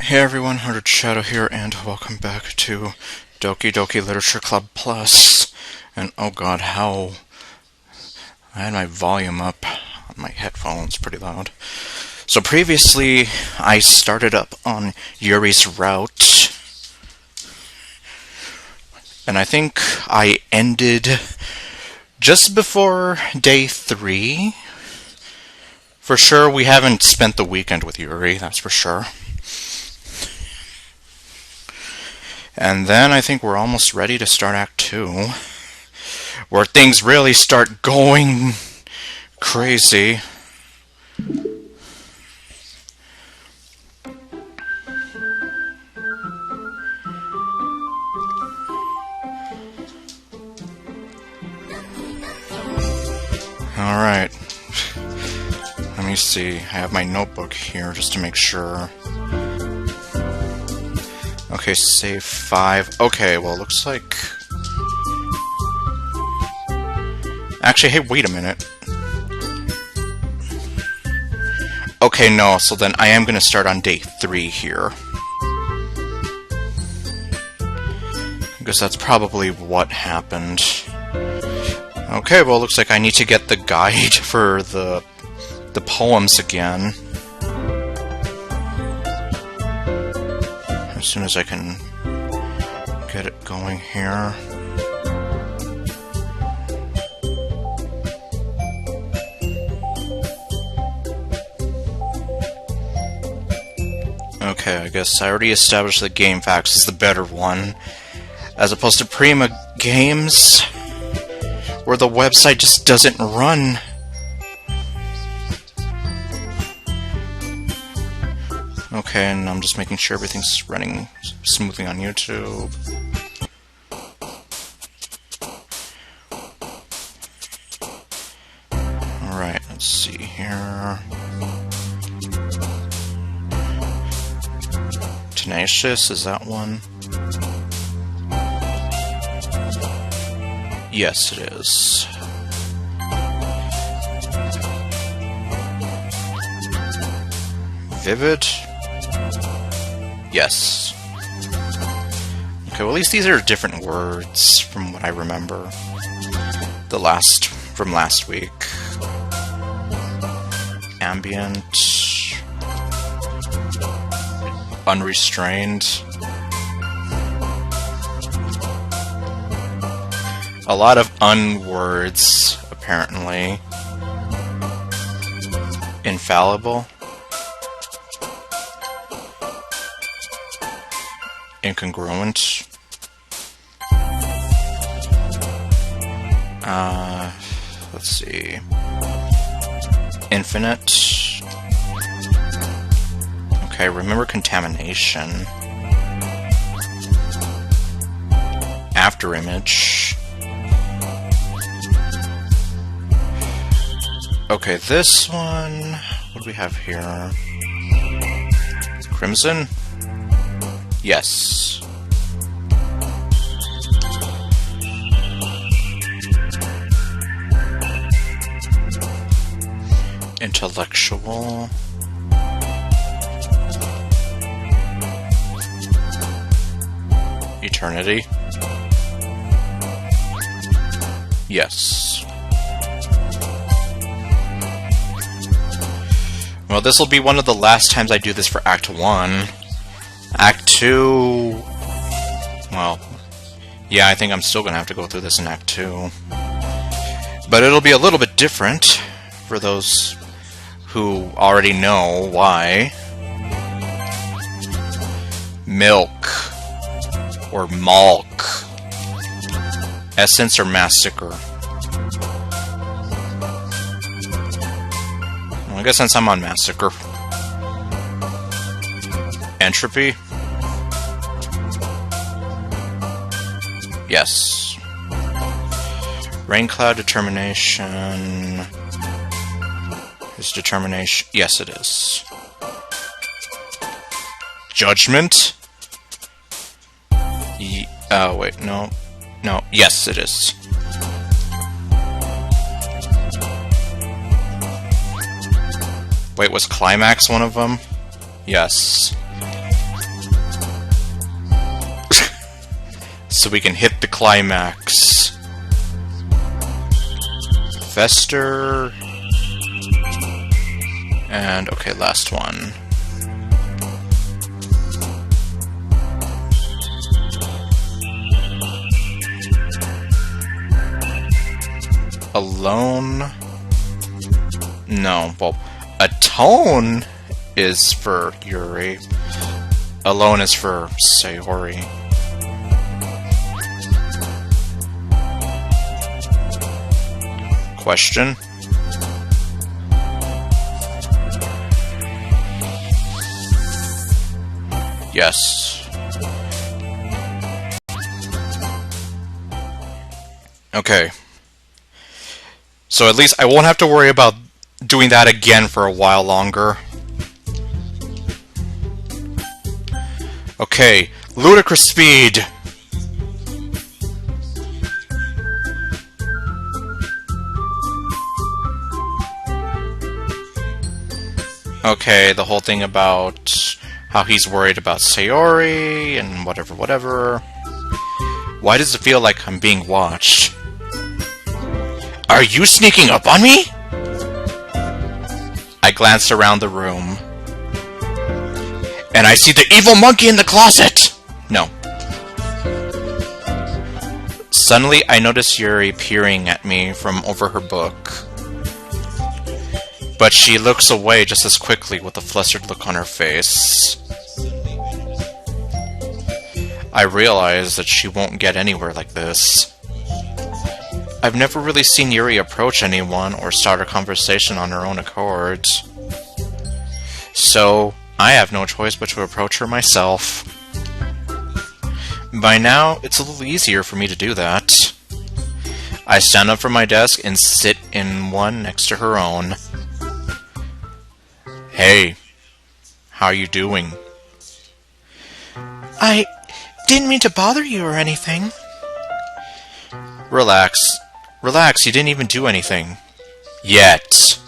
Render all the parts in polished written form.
Hey everyone, Hunter Shadow here, and welcome back to Doki Doki Literature Club Plus. And oh god, how... I had my volume up on my headphones pretty loud. So previously, I started up on Yuri's route, and I think I ended just before day 3. For sure, we haven't spent the weekend with Yuri, that's for sure. And then I think we're almost ready to start Act 2, where things really start going crazy. Alright. Let me see. I have my notebook here just to make sure. Okay, save 5. Okay, well, it looks like... Actually, hey, wait a minute. Okay, no, so then I am going to start on day 3 here. Because that's probably what happened. Okay, well, it looks like I need to get the guide for the poems again. As soon as I can get it going here. Okay, I guess I already established that GameFAQs is the better one, as opposed to Prima Games, where the website just doesn't run. Okay, and I'm just making sure everything's running smoothly on YouTube. Alright, let's see here. Tenacious, is that one? Yes, it is. Vivid? Yes. Okay, well at least these are different words from what I remember. From last week. Ambient. Unrestrained. A lot of words, apparently. Infallible. Incongruent. Let's see. Infinite. Okay, remember contamination. Afterimage. Okay, this one... What do we have here? Crimson? Yes. Intellectual. Eternity. Yes. Well, this will be one of the last times I do this for Act 1. Act 2... Well, yeah, I think I'm still gonna have to go through this in Act 2. But it'll be a little bit different for those who already know why. Milk. Or Malk. Essence or Massacre. Well, I guess since I'm on Massacre. Entropy? Yes. Raincloud Determination... Is determination... Yes, it is. Judgment? Oh, wait, no. No, yes, it is. Wait, was Climax one of them? Yes. so we can hit the climax. Fester. And, okay, last one. Alone? No, well, atone is for Yuri. Alone is for Sayori. Question? Yes. Okay. So at least I won't have to worry about doing that again for a while longer. Okay, ludicrous speed. Okay, the whole thing about how he's worried about Sayori and whatever. Why does it feel like I'm being watched? Are you sneaking up on me? I glanced around the room. And I see the evil monkey in the closet! No. Suddenly, I notice Yuri peering at me from over her book. But she looks away just as quickly with a flustered look on her face. I realize that she won't get anywhere like this. I've never really seen Yuri approach anyone or start a conversation on her own accord. So, I have no choice but to approach her myself. By now, it's a little easier for me to do that. I stand up from my desk and sit in one next to her own. Hey, how are you doing? I didn't mean to bother you or anything. Relax. Relax, you didn't even do anything. Yet.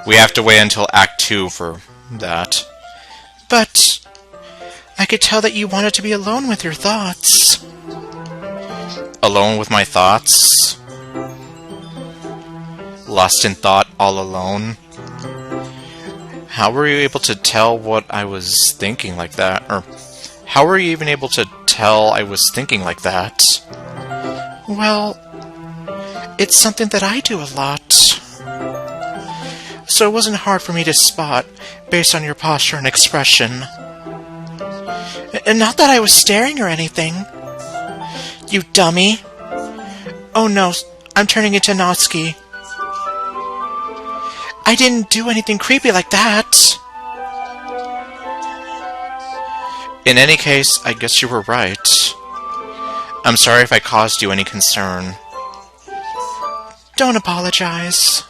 We have to wait until Act 2 for that. But I could tell that you wanted to be alone with your thoughts. Alone with my thoughts? Lost in thought all alone? How were you able to tell what I was thinking like that? Or how were you even able to tell I was thinking like that? Well, it's something that I do a lot. So it wasn't hard for me to spot based on your posture and expression. And not that I was staring or anything. You dummy. Oh no, I'm turning into Natsuki. I didn't do anything creepy like that. In any case, I guess you were right. I'm sorry if I caused you any concern. Don't apologize.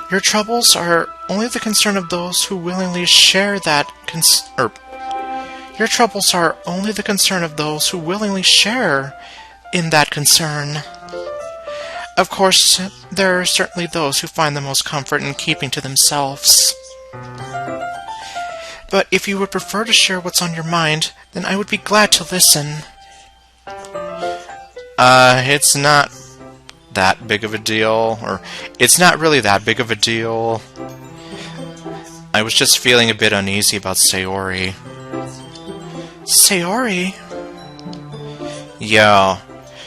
Your troubles are only the concern of those who willingly share that Your troubles are only the concern of those who willingly share in that concern. Of course, there are certainly those who find the most comfort in keeping to themselves. But if you would prefer to share what's on your mind, then I would be glad to listen. It's not that big of a deal, or it's not really that big of a deal. I was just feeling a bit uneasy about Sayori. Sayori? Yeah.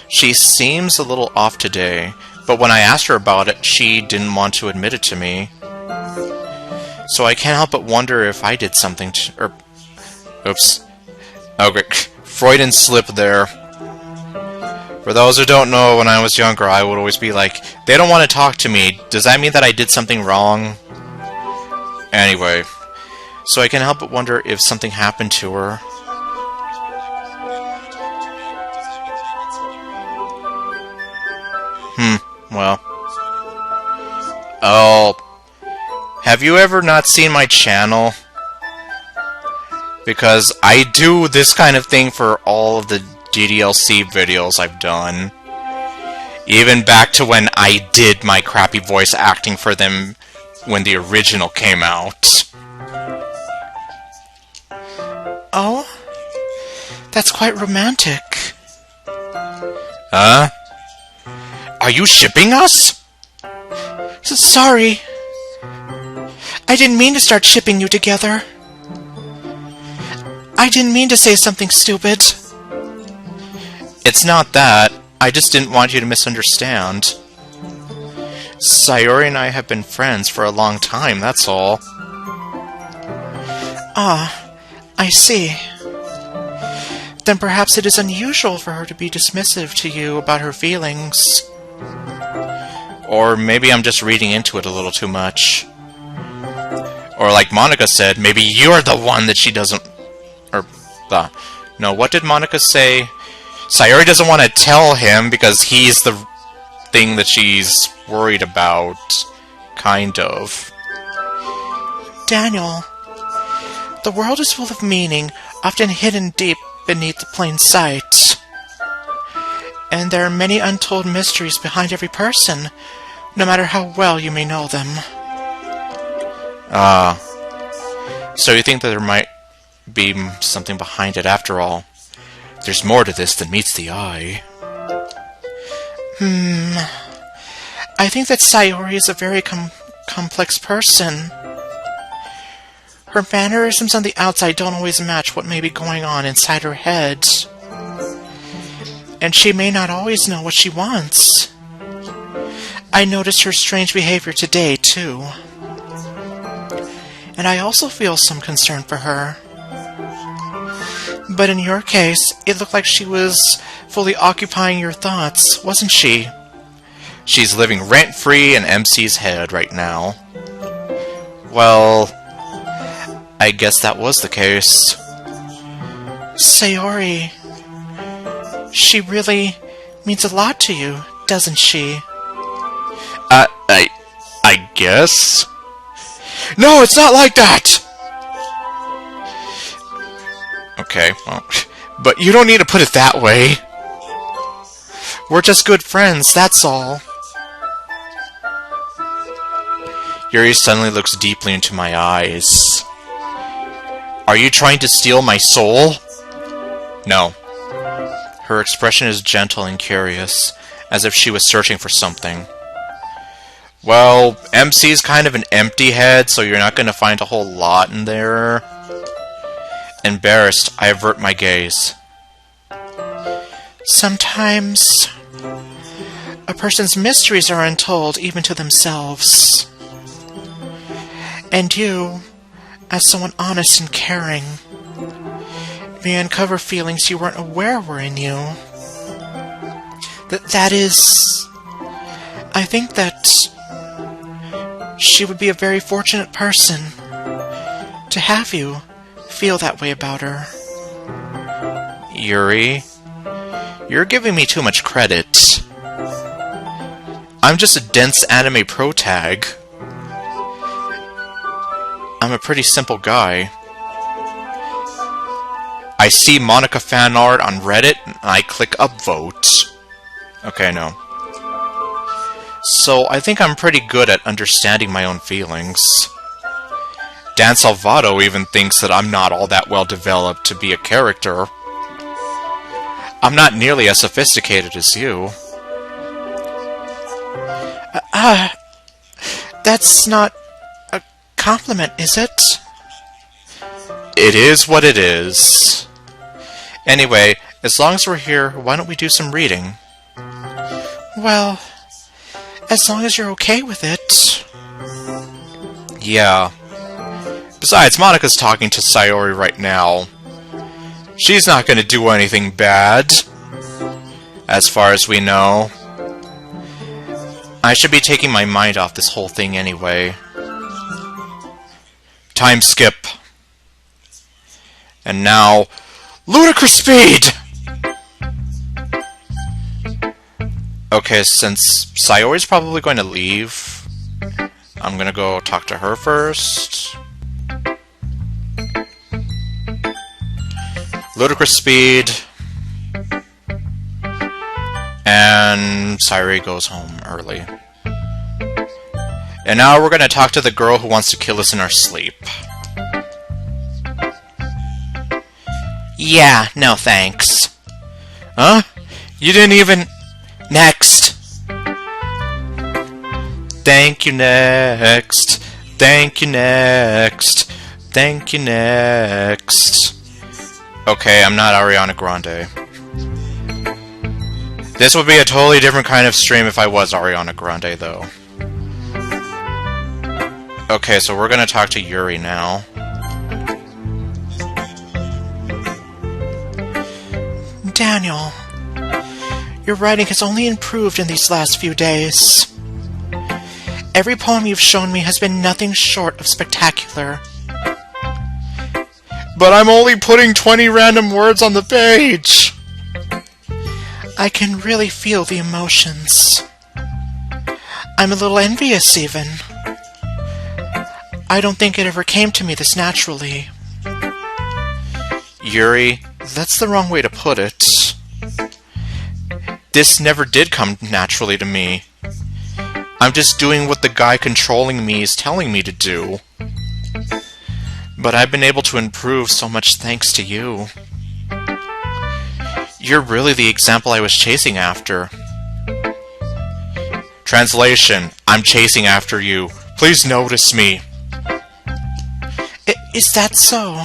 She seems a little off today, but when I asked her about it, she didn't want to admit it to me. So I can't help but wonder if I did something to... Oops. Okay, Freudian slip there. For those who don't know, when I was younger, I would always be like, they don't want to talk to me. Does that mean that I did something wrong? Anyway, so I can't help but wonder if something happened to her. Well. Oh. Have you ever not seen my channel? Because I do this kind of thing for all of the DDLC videos I've done. Even back to when I did my crappy voice acting for them when the original came out. Oh? That's quite romantic. Huh? Are you shipping us? Sorry. I didn't mean to start shipping you together. I didn't mean to say something stupid. It's not that. I just didn't want you to misunderstand. Sayori and I have been friends for a long time, that's all. Ah, I see. Then perhaps it is unusual for her to be dismissive to you about her feelings. Or maybe I'm just reading into it a little too much. Or like Monica said, maybe you're the one that she doesn't... No, what did Monica say? Sayori doesn't want to tell him because he's the thing that she's worried about. Kind of. Daniel, the world is full of meaning, often hidden deep beneath the plain sight. And there are many untold mysteries behind every person, no matter how well you may know them. So you think that there might be something behind it after all? There's more to this than meets the eye. I think that Sayori is a very complex person. Her mannerisms on the outside don't always match what may be going on inside her head. And she may not always know what she wants. I noticed her strange behavior today, too. And I also feel some concern for her. But in your case, it looked like she was fully occupying your thoughts, wasn't she? She's living rent-free in MC's head right now. Well, I guess that was the case. Sayori, she really means a lot to you, doesn't she? I guess? No, it's not like that! Okay, well, but you don't need to put it that way. We're just good friends, that's all. Yuri suddenly looks deeply into my eyes. Are you trying to steal my soul? No. Her expression is gentle and curious, as if she was searching for something. Well, MC's kind of an empty head, so you're not going to find a whole lot in there. Embarrassed, I avert my gaze. Sometimes a person's mysteries are untold even to themselves. And you, as someone honest and caring, may uncover feelings you weren't aware were in you. That is... I think that she would be a very fortunate person to have you feel that way about her. Yuri, you're giving me too much credit. I'm just a dense anime protag. I'm a pretty simple guy. I see Monica fan art on Reddit, and I click upvote. Okay, no. So I think I'm pretty good at understanding my own feelings. Dan Salvato even thinks that I'm not all that well developed to be a character. I'm not nearly as sophisticated as you. That's not a compliment, is it? It is what it is. Anyway, as long as we're here, why don't we do some reading? Well, as long as you're okay with it. Yeah. Besides, Monica's talking to Sayori right now. She's not going to do anything bad, as far as we know. I should be taking my mind off this whole thing anyway. Time skip. And now, ludicrous speed! Okay, since Sayori's probably going to leave, I'm gonna go talk to her first. Ludicrous speed. And Sayori goes home early. And now we're gonna talk to the girl who wants to kill us in our sleep. Yeah, no thanks. Huh? You didn't even... Next! Thank you, next. Thank you, next. Thank you, next. Okay, I'm not Ariana Grande. This would be a totally different kind of stream if I was Ariana Grande, though. Okay, so we're gonna talk to Yuri now. Daniel, your writing has only improved in these last few days. Every poem you've shown me has been nothing short of spectacular. But I'm only putting 20 random words on the page! I can really feel the emotions. I'm a little envious, even. I don't think it ever came to me this naturally. Yuri, that's the wrong way to put it. This never did come naturally to me. I'm just doing what the guy controlling me is telling me to do. But I've been able to improve so much thanks to you. You're really the example I was chasing after. Translation: I'm chasing after you. Please notice me. Is that so?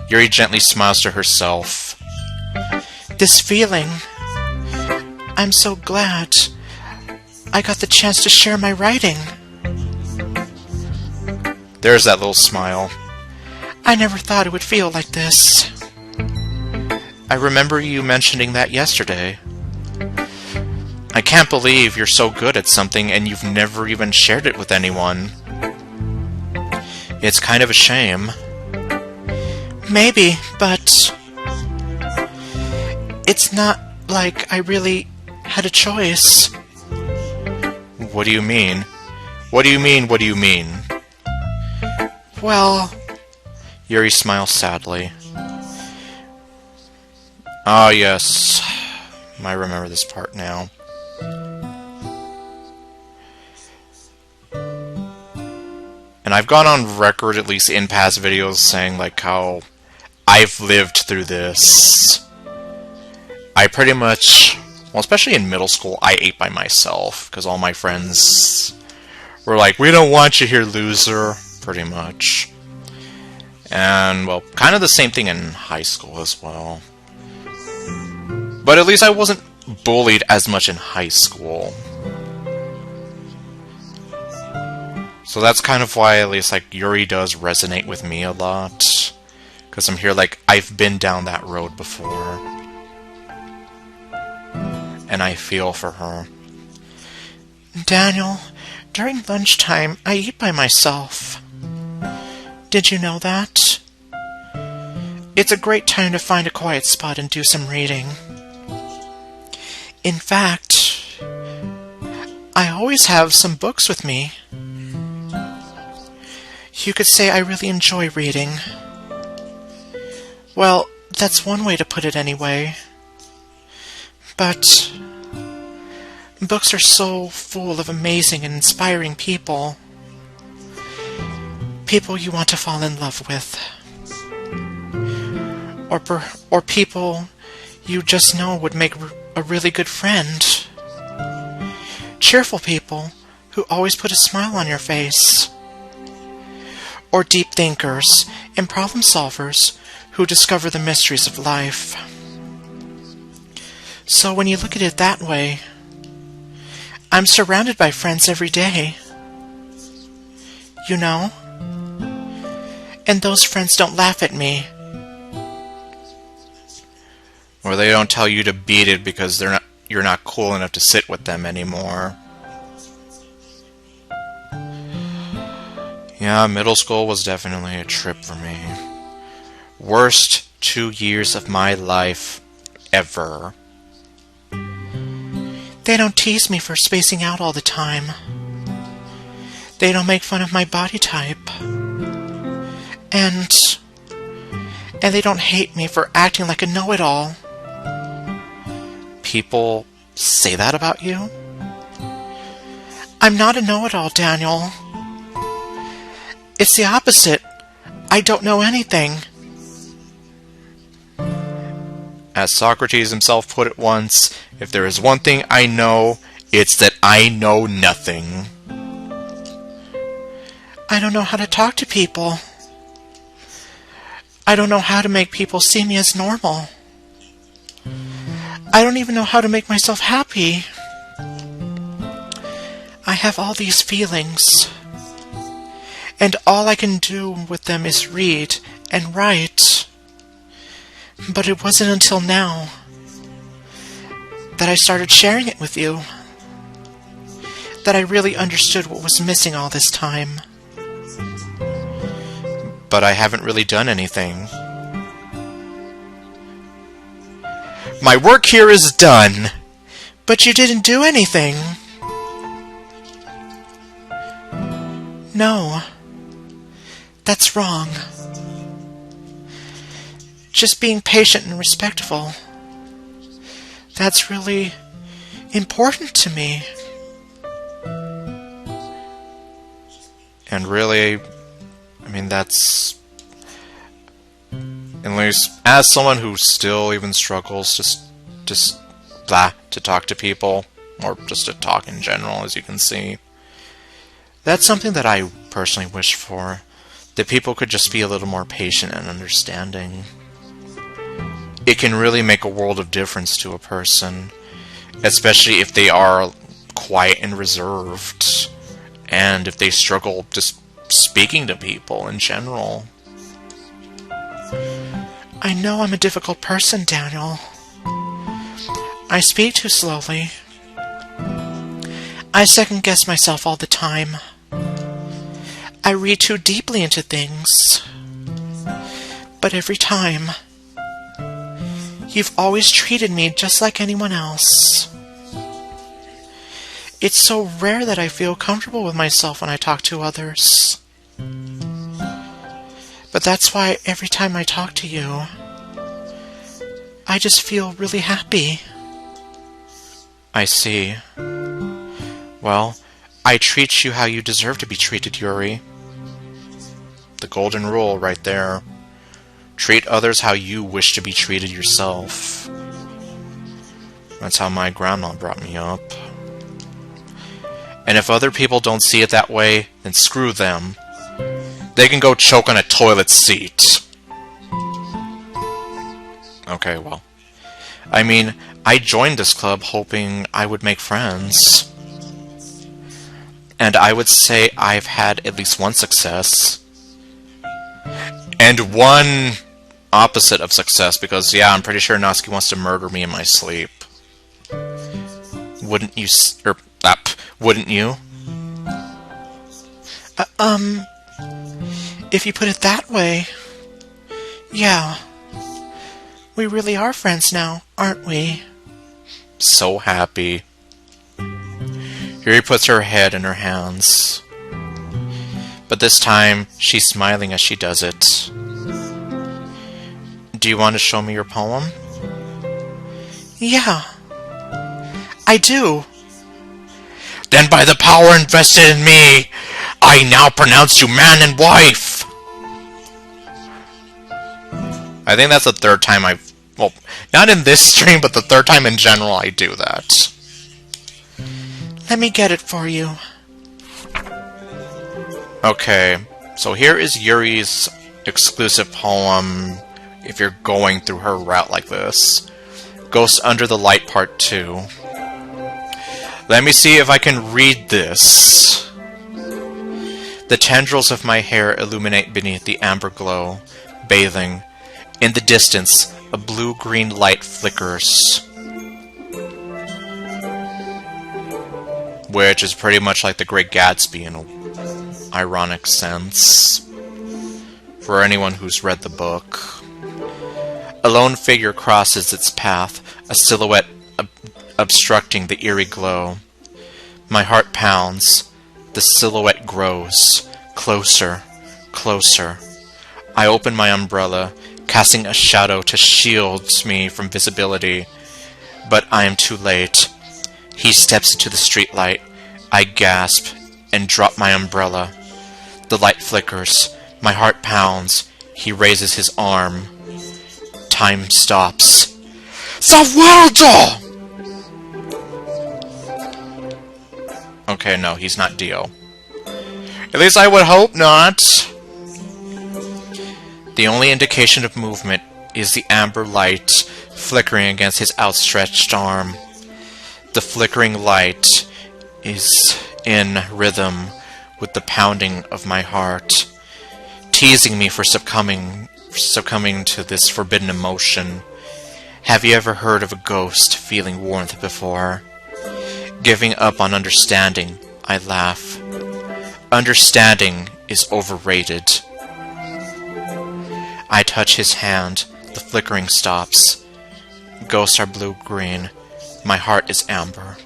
Yuri gently smiles to herself. This feeling... I'm so glad I got the chance to share my writing. There's that little smile. I never thought it would feel like this. I remember you mentioning that yesterday. I can't believe you're so good at something and you've never even shared it with anyone. It's kind of a shame. Maybe, but... it's not like I really had a choice. What do you mean? What do you mean, what do you mean? Well... Yuri smiles sadly. Ah, yes. I remember this part now. And I've gone on record, at least in past videos, saying like how I've lived through this. I pretty much, well, especially in middle school, I ate by myself, because all my friends were like, we don't want you here, loser, pretty much. And, well, kind of the same thing in high school as well. But at least I wasn't bullied as much in high school. So that's kind of why at least like Yuri does resonate with me a lot. Because I'm here like, I've been down that road before. And I feel for her. Daniel, during lunchtime, I eat by myself. Did you know that? It's a great time to find a quiet spot and do some reading. In fact, I always have some books with me. You could say I really enjoy reading. Well, that's one way to put it anyway. But books are so full of amazing and inspiring people. People you want to fall in love with. Or people you just know would make a really good friend. Cheerful people who always put a smile on your face. Or deep thinkers and problem solvers who discover the mysteries of life. So when you look at it that way, I'm surrounded by friends every day. You know? And those friends don't laugh at me. Or they don't tell you to beat it because you're not cool enough to sit with them anymore. Yeah, middle school was definitely a trip for me. Worst 2 years of my life ever. They don't tease me for spacing out all the time. They don't make fun of my body type. And they don't hate me for acting like a know-it-all. People say that about you? I'm not a know-it-all, Daniel. It's the opposite. I don't know anything. As Socrates himself put it once, if there is one thing I know, it's that I know nothing. I don't know how to talk to people. I don't know how to make people see me as normal. I don't even know how to make myself happy. I have all these feelings, and all I can do with them is read and write. But it wasn't until now that I started sharing it with you that I really understood what was missing all this time. But I haven't really done anything. My work here is done. But you didn't do anything. No. That's wrong. Just being patient and respectful. That's really important to me. And really, I mean, that's... At least, as someone who still even struggles just to talk to people, or just to talk in general, as you can see, that's something that I personally wish for. That people could just be a little more patient and understanding. It can really make a world of difference to a person, especially if they are quiet and reserved, and if they struggle just speaking to people in general. I know I'm a difficult person, Daniel. I speak too slowly. I second-guess myself all the time. I read too deeply into things. But every time, you've always treated me just like anyone else. It's so rare that I feel comfortable with myself when I talk to others. But that's why every time I talk to you, I just feel really happy. I see. Well, I treat you how you deserve to be treated, Yuri. The golden rule right there. Treat others how you wish to be treated yourself. That's how my grandma brought me up. And if other people don't see it that way, then screw them. They can go choke on a toilet seat. Okay, well. I mean, I joined this club hoping I would make friends. And I would say I've had at least one success. And one opposite of success, because, yeah, I'm pretty sure Natsuki wants to murder me in my sleep. Wouldn't you, wouldn't you? If you put it that way, yeah. We really are friends now, aren't we? So happy. Yuri puts her head in her hands. But this time, she's smiling as she does it. Do you want to show me your poem? Yeah. I do. Then by the power invested in me, I now pronounce you man and wife! I think that's the third time I've... Well, not in this stream, but the third time in general I do that. Let me get it for you. Okay, so here is Yuri's exclusive poem, if you're going through her route like this. Ghost Under the Light Part 2. Let me see if I can read this. The tendrils of my hair illuminate beneath the amber glow, bathing. In the distance, a blue-green light flickers. Which is pretty much like the Great Gatsby in an ironic sense. For anyone who's read the book. A lone figure crosses its path, a silhouette obstructing the eerie glow. My heart pounds. The silhouette grows. Closer. Closer. I open my umbrella, casting a shadow to shield me from visibility. But I am too late. He steps into the streetlight. I gasp and drop my umbrella. The light flickers. My heart pounds. He raises his arm. Time stops. The world! Okay, no, he's not Dio. At least I would hope not. The only indication of movement is the amber light flickering against his outstretched arm. The flickering light is in rhythm with the pounding of my heart, teasing me for succumbing to this forbidden emotion. Have you ever heard of a ghost feeling warmth before? Giving up on understanding, I laugh. Understanding is overrated. I touch his hand. The flickering stops. Ghosts are blue-green. My heart is amber.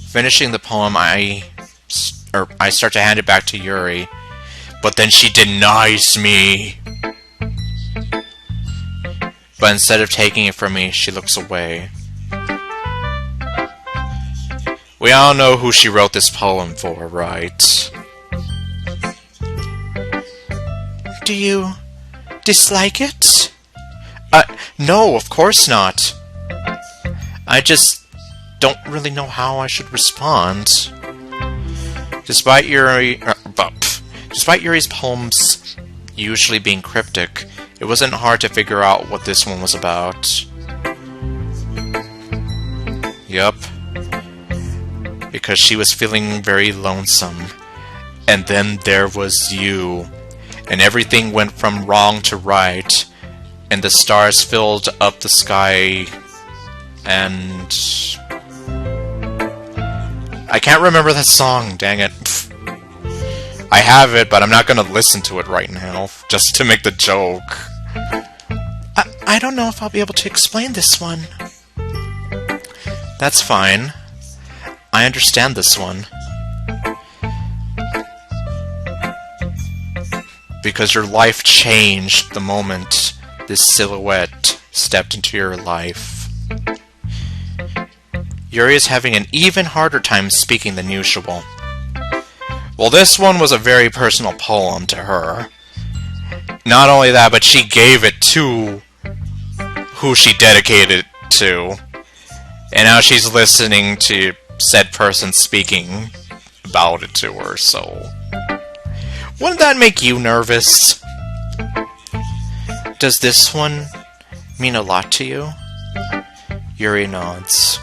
Finishing the poem, I start to hand it back to Yuri, but then she denies me. But instead of taking it from me, she looks away. We all know who she wrote this poem for, right? Do you dislike it? No, of course not. I just don't really know how I should respond. Despite Yuri's poems usually being cryptic, it wasn't hard to figure out what this one was about. Yup. Because she was feeling very lonesome. And then there was you. And everything went from wrong to right. And the stars filled up the sky. And I can't remember that song, dang it. I have it, but I'm not gonna listen to it right now, just to make the joke. I don't know if I'll be able to explain this one. That's fine. I understand this one. Because your life changed the moment this silhouette stepped into your life. Yuri is having an even harder time speaking than usual. Well, this one was a very personal poem to her. Not only that, but she gave it to who she dedicated it to. And now she's listening to said person speaking about it to her, so... Wouldn't that make you nervous? Does this one mean a lot to you? Yuri nods.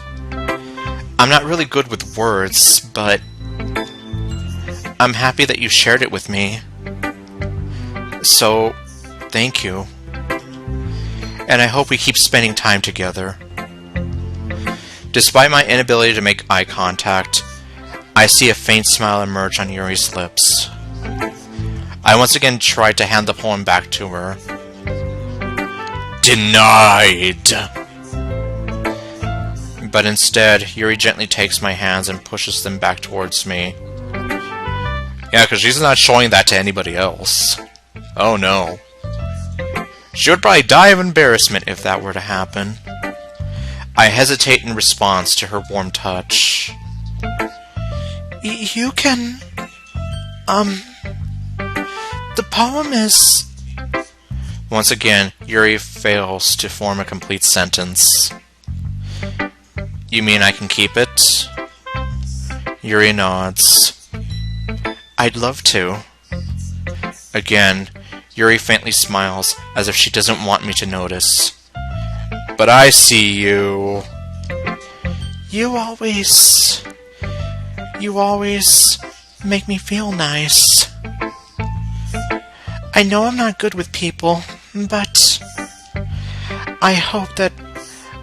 I'm not really good with words, but I'm happy that you shared it with me. So, thank you. And I hope we keep spending time together. Despite my inability to make eye contact, I see a faint smile emerge on Yuri's lips. I once again tried to hand the poem back to her. Denied! But instead, Yuri gently takes my hands and pushes them back towards me. Yeah, because she's not showing that to anybody else. Oh no. She would probably die of embarrassment if that were to happen. I hesitate in response to her warm touch. You can... The poem is... Once again, Yuri fails to form a complete sentence. You mean I can keep it? Yuri nods. I'd love to. Again, Yuri faintly smiles, as if she doesn't want me to notice. But I see you. You always make me feel nice. I know I'm not good with people, but I hope that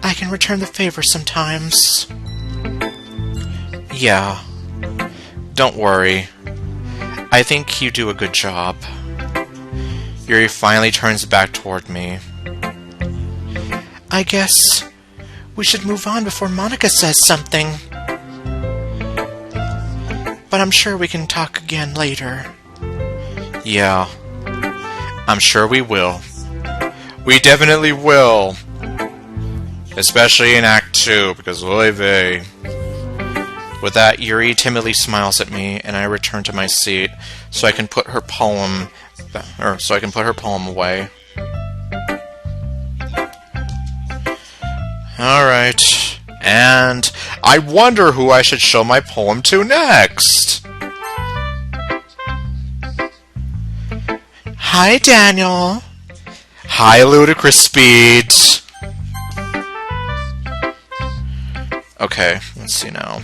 I can return the favor sometimes. Yeah. Don't worry. I think you do a good job. Yuri finally turns back toward me. I guess we should move on before Monica says something. But I'm sure we can talk again later. Yeah. I'm sure we will. We definitely will. Especially in Act 2, because oy vey. With that, Yuri timidly smiles at me, and I return to my seat so I can put her poem away. Alright. And I wonder who I should show my poem to next. Hi, Daniel. Hi, Ludicrous Speed. Okay, let's see now.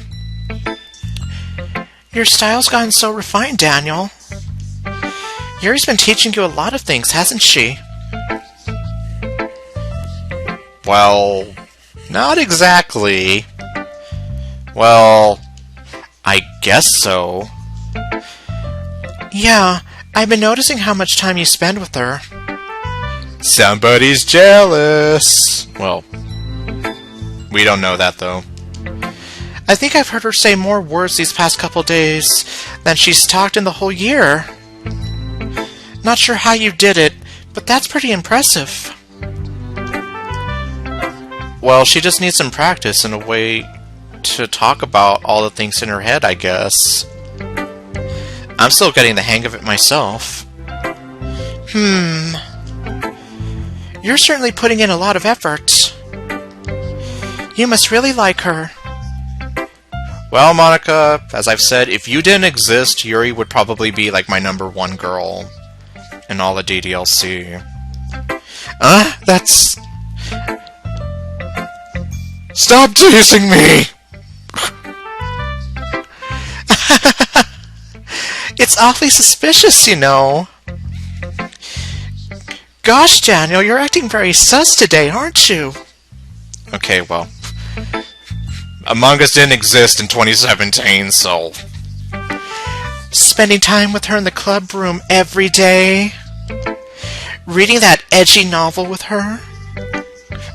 Your style's gotten so refined, Daniel. Yuri's been teaching you a lot of things, hasn't she? Well, not exactly. Well, I guess so. Yeah, I've been noticing how much time you spend with her. Somebody's jealous. Well, we don't know that, though. I think I've heard her say more words these past couple days than she's talked in the whole year. Not sure how you did it, but that's pretty impressive. Well, she just needs some practice and a way to talk about all the things in her head, I guess. I'm still getting the hang of it myself. You're certainly putting in a lot of effort. You must really like her. Well, Monica, as I've said, if you didn't exist, Yuri would probably be like my #1 girl in all the DDLC. That's... Stop teasing me! It's awfully suspicious, you know. Gosh, Daniel, you're acting very sus today, aren't you? Okay, well, Among Us didn't exist in 2017, so... Spending time with her in the club room every day? Reading that edgy novel with her?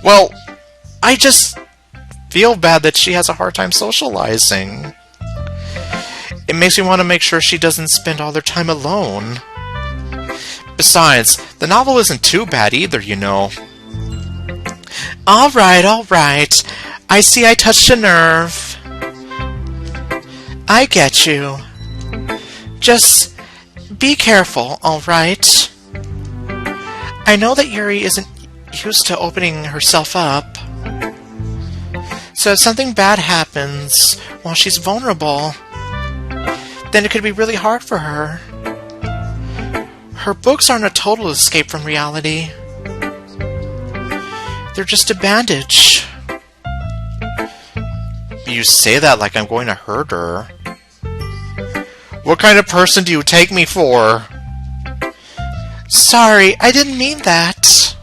Well, I just feel bad that she has a hard time socializing. It makes me want to make sure she doesn't spend all their time alone. Besides, the novel isn't too bad either, you know. All right. I see I touched a nerve. I get you. Just be careful, all right? I know that Yuri isn't used to opening herself up. So if something bad happens while she's vulnerable, then it could be really hard for her. Her books aren't a total escape from reality. They're just a bandage. You say that like I'm going to hurt her. What kind of person do you take me for? Sorry, I didn't mean that.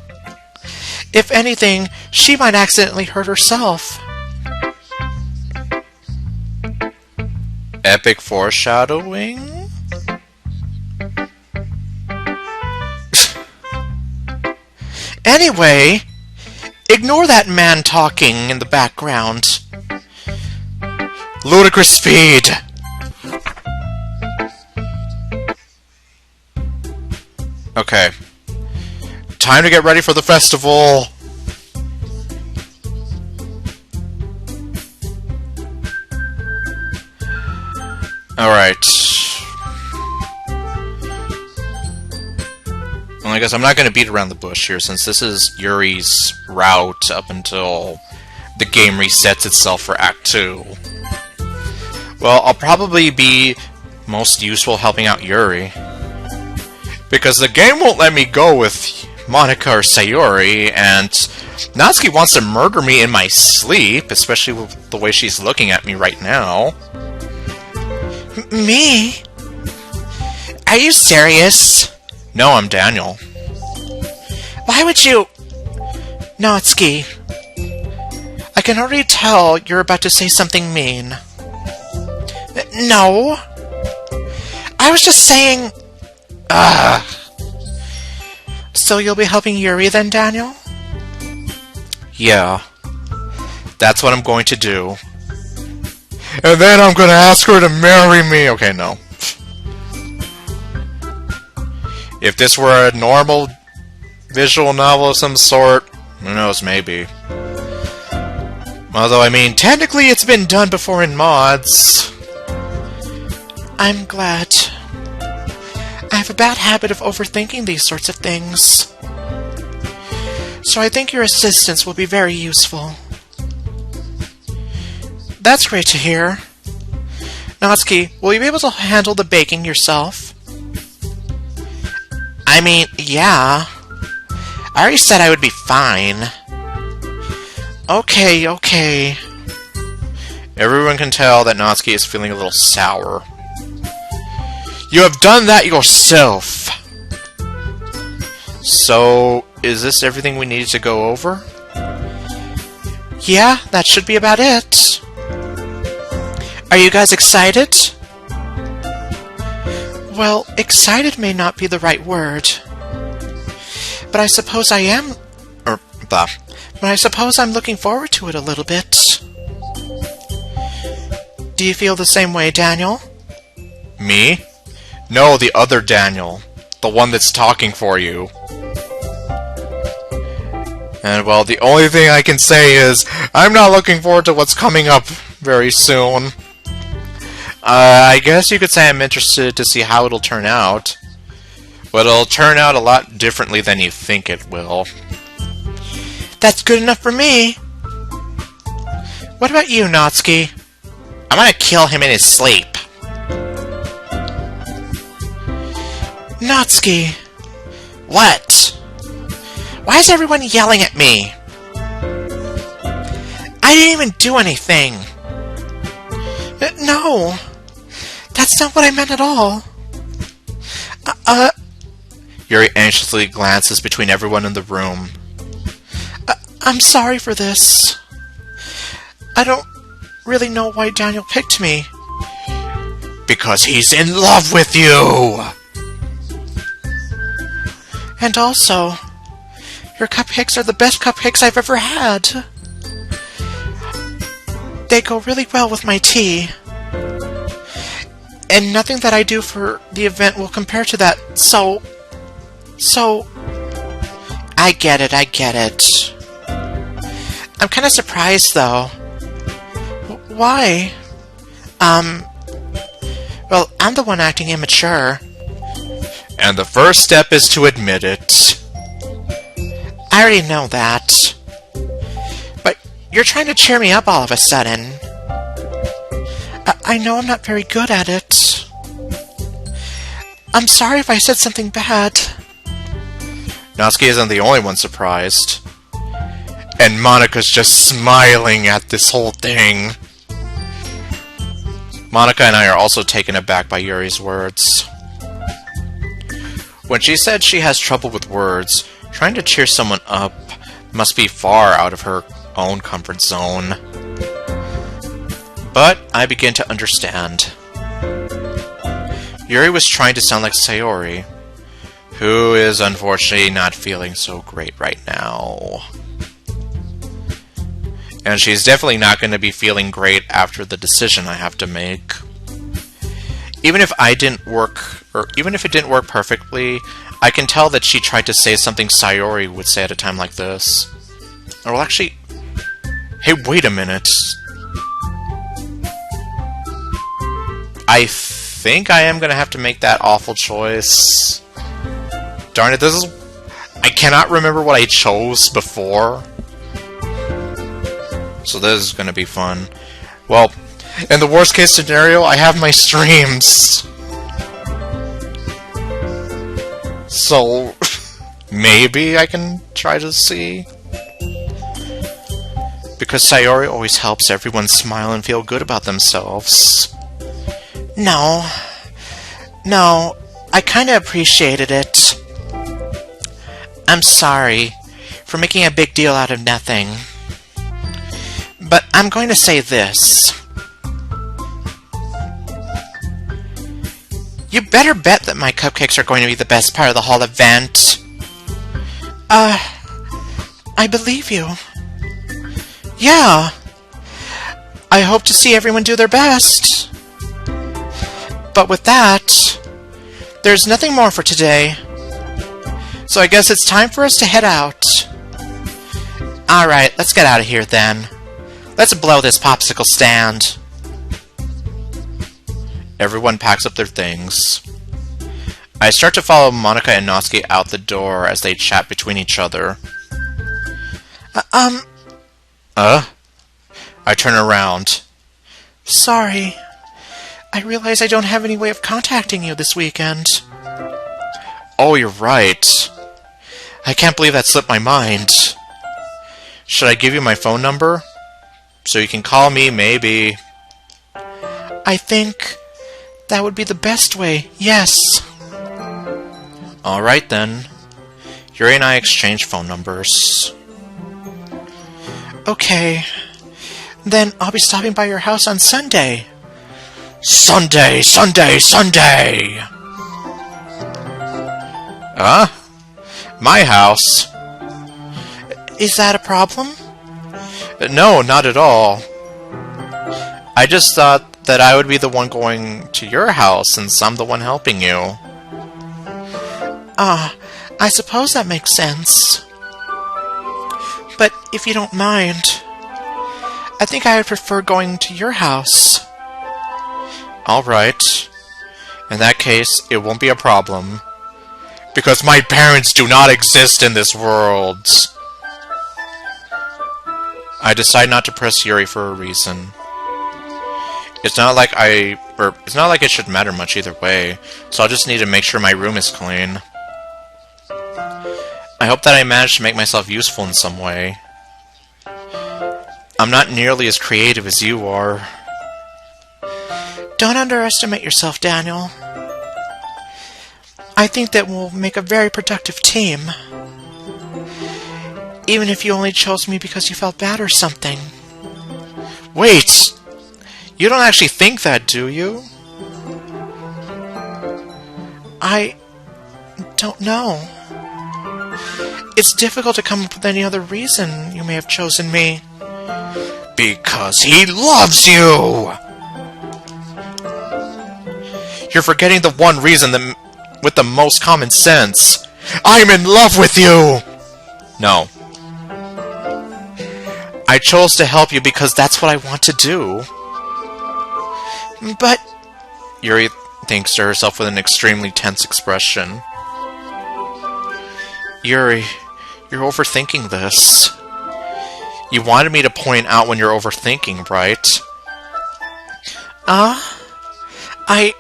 If anything, she might accidentally hurt herself. Epic foreshadowing? Anyway, ignore that man talking in the background. Ludicrous Speed! Okay. Time to get ready for the festival! Alright. Well, I guess I'm not going to beat around the bush here, since this is Yuri's route up until the game resets itself for Act 2. Well, I'll probably be most useful helping out Yuri. Because the game won't let me go with Monica or Sayori, and Natsuki wants to murder me in my sleep, especially with the way she's looking at me right now. Me? Are you serious? No, I'm Daniel. Why would you... Natsuki, I can already tell you're about to say something mean. No. I was just saying... So you'll be helping Yuri then, Daniel? Yeah. That's what I'm going to do. And then I'm gonna ask her to marry me! Okay, no. If this were a normal visual novel of some sort, who knows, maybe. Although, I mean, technically it's been done before in mods. I'm glad. I have a bad habit of overthinking these sorts of things. So I think your assistance will be very useful. That's great to hear. Natsuki, will you be able to handle the baking yourself? I mean, yeah. I already said I would be fine. Okay. Everyone can tell that Natsuki is feeling a little sour. You have done that yourself! So, is this everything we needed to go over? Yeah, that should be about it. Are you guys excited? Well, excited may not be the right word. But I suppose I am... But I suppose I'm looking forward to it a little bit. Do you feel the same way, Daniel? Me? No, the other Daniel. The one that's talking for you. And, well, the only thing I can say is, I'm not looking forward to what's coming up very soon. I guess you could say I'm interested to see how it'll turn out. But it'll turn out a lot differently than you think it will. That's good enough for me. What about you, Natsuki? I'm gonna kill him in his sleep. Natsuki. What? Why is everyone yelling at me? I didn't even do anything. No. That's not what I meant at all. Yuri anxiously glances between everyone in the room. I'm sorry for this. I don't really know why Daniel picked me. Because he's in love with you! And also, your cupcakes are the best cupcakes I've ever had. They go really well with my tea. And nothing that I do for the event will compare to that, so... I get it. I'm kinda surprised, though. Why? Well, I'm the one acting immature. And the first step is to admit it. I already know that. But you're trying to cheer me up all of a sudden. I know I'm not very good at it. I'm sorry if I said something bad. Natsuki isn't the only one surprised. And Monika's just smiling at this whole thing. Monika and I are also taken aback by Yuri's words. When she said she has trouble with words, trying to cheer someone up must be far out of her own comfort zone. But I begin to understand. Yuri was trying to sound like Sayori, who is unfortunately not feeling so great right now. And she's definitely not going to be feeling great after the decision I have to make. Even if it didn't work perfectly, I can tell that she tried to say something Sayori would say at a time like this. Or well, actually... Hey, wait a minute. I think I am going to have to make that awful choice. Darn it, I cannot remember what I chose before. So this is going to be fun. Well, in the worst case scenario, I have my streams. So, maybe I can try to see. Because Sayori always helps everyone smile and feel good about themselves. No, I kinda appreciated it. I'm sorry for making a big deal out of nothing. But I'm going to say this. You better bet that my cupcakes are going to be the best part of the whole event. I believe you. Yeah. I hope to see everyone do their best. But with that, there's nothing more for today. So I guess it's time for us to head out. Alright, let's get out of here then. Let's blow this popsicle stand. Everyone packs up their things. I start to follow Monika and Natsuki out the door as they chat between each other. I turn around. Sorry. I realize I don't have any way of contacting you this weekend. Oh, you're right. I can't believe that slipped my mind. Should I give you my phone number? So you can call me, maybe. I think that would be the best way, yes. Alright then. Yuri and I exchange phone numbers. Okay. Then I'll be stopping by your house on Sunday. Sunday! My house? Is that a problem? No, not at all. I just thought that I would be the one going to your house since I'm the one helping you. I suppose that makes sense. But if you don't mind, I think I would prefer going to your house. Alright. In that case, it won't be a problem. Because my parents do not exist in this world. I decide not to press Yuri for a reason. It's not like it should matter much either way, so I'll just need to make sure my room is clean. I hope that I manage to make myself useful in some way. I'm not nearly as creative as you are. Don't underestimate yourself, Daniel. I think that we'll make a very productive team. Even if you only chose me because you felt bad or something. Wait! You don't actually think that, do you? I don't know. It's difficult to come up with any other reason you may have chosen me. Because he loves you! You're forgetting the one reason with the most common sense. I'm in love with you! No. I chose to help you because that's what I want to do. But... Yuri thinks to herself with an extremely tense expression. Yuri, you're overthinking this. You wanted me to point out when you're overthinking, right? I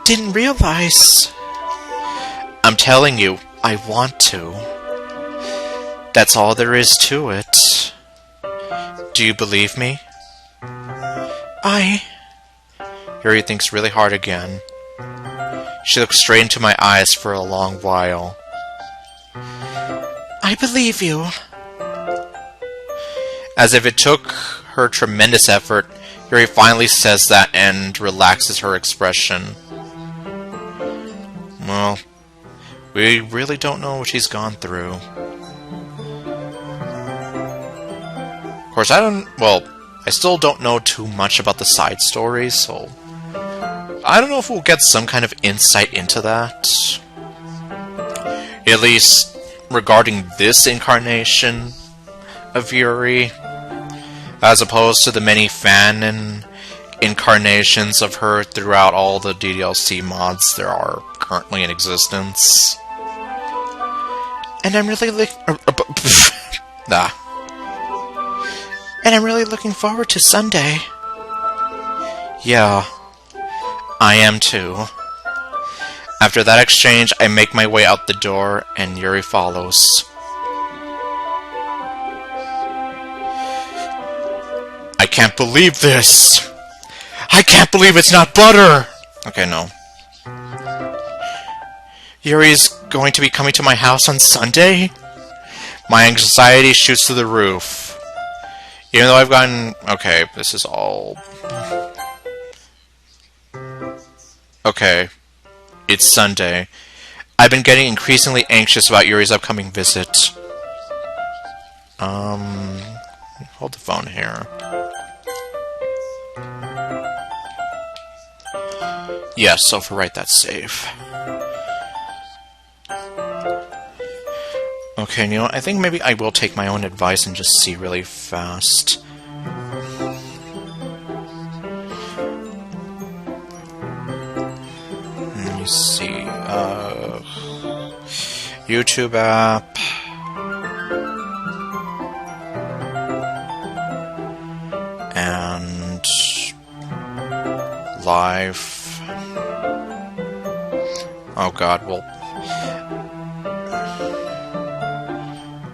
didn't realize. I'm telling you, I want to. That's all there is to it. Do you believe me? Yuri thinks really hard again. She looks straight into my eyes for a long while. I believe you. As if it took her tremendous effort, Yuri finally says that and relaxes her expression. Well, we really don't know what she's gone through. Of course, I still don't know too much about the side stories, so I don't know if we'll get some kind of insight into that. At least regarding this incarnation of Yuri, as opposed to the many fan incarnations of her throughout all the DLC mods there are currently in existence. And I'm really And I'm really looking forward to Sunday. Yeah, I am too. After that exchange, I make my way out the door, and Yuri follows. I can't believe this! I can't believe it's not butter! Okay, no. Yuri's going to be coming to my house on Sunday? My anxiety shoots through the roof. Even though I've gotten... Okay, this is all... Okay. It's Sunday. I've been getting increasingly anxious about Yuri's upcoming visit. Hold the phone here. Yes, overwrite that save. Okay, you know what? I think maybe I will take my own advice and just see really fast. Let me see. YouTube app. And live. Oh god, well...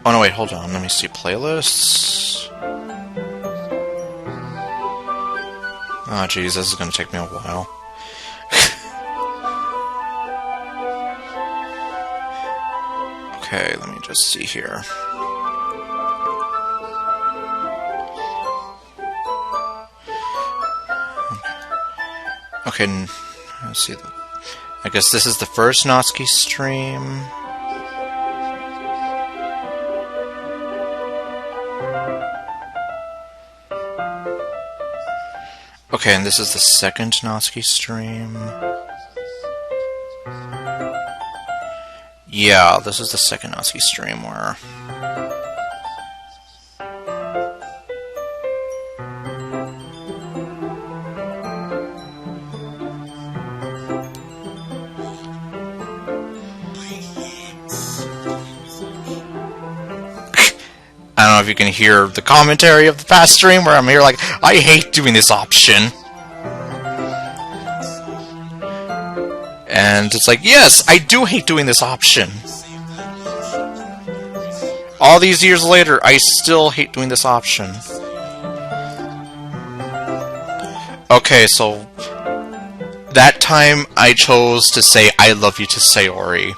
Oh no, wait, hold on. Let me see playlists. Oh jeez, this is gonna take me a while. Okay, let me just see here. Okay, let's see. I guess this is the first Natsuki stream. Okay, and this is the second Natsuki stream. Yeah, this is the second Natsuki stream where... I don't know if you can hear the commentary of the past stream where I'm here like, I hate doing this option. And it's like, yes, I do hate doing this option. All these years later, I still hate doing this option. Okay, so that time I chose to say I love you to Sayori.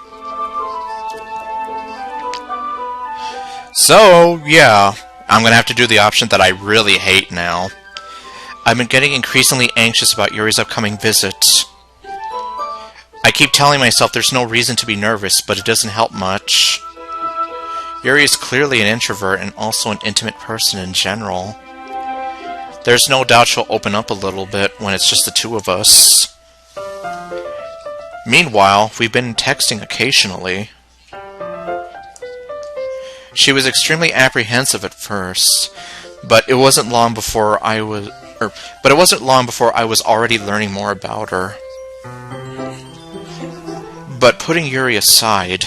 So, yeah, I'm gonna have to do the option that I really hate now. I've been getting increasingly anxious about Yuri's upcoming visit. I keep telling myself there's no reason to be nervous, but it doesn't help much. Yuri is clearly an introvert and also an intimate person in general. There's no doubt she'll open up a little bit when it's just the two of us. Meanwhile, we've been texting occasionally. She was extremely apprehensive at first, but it wasn't long before I was already learning more about her. But putting Yuri aside,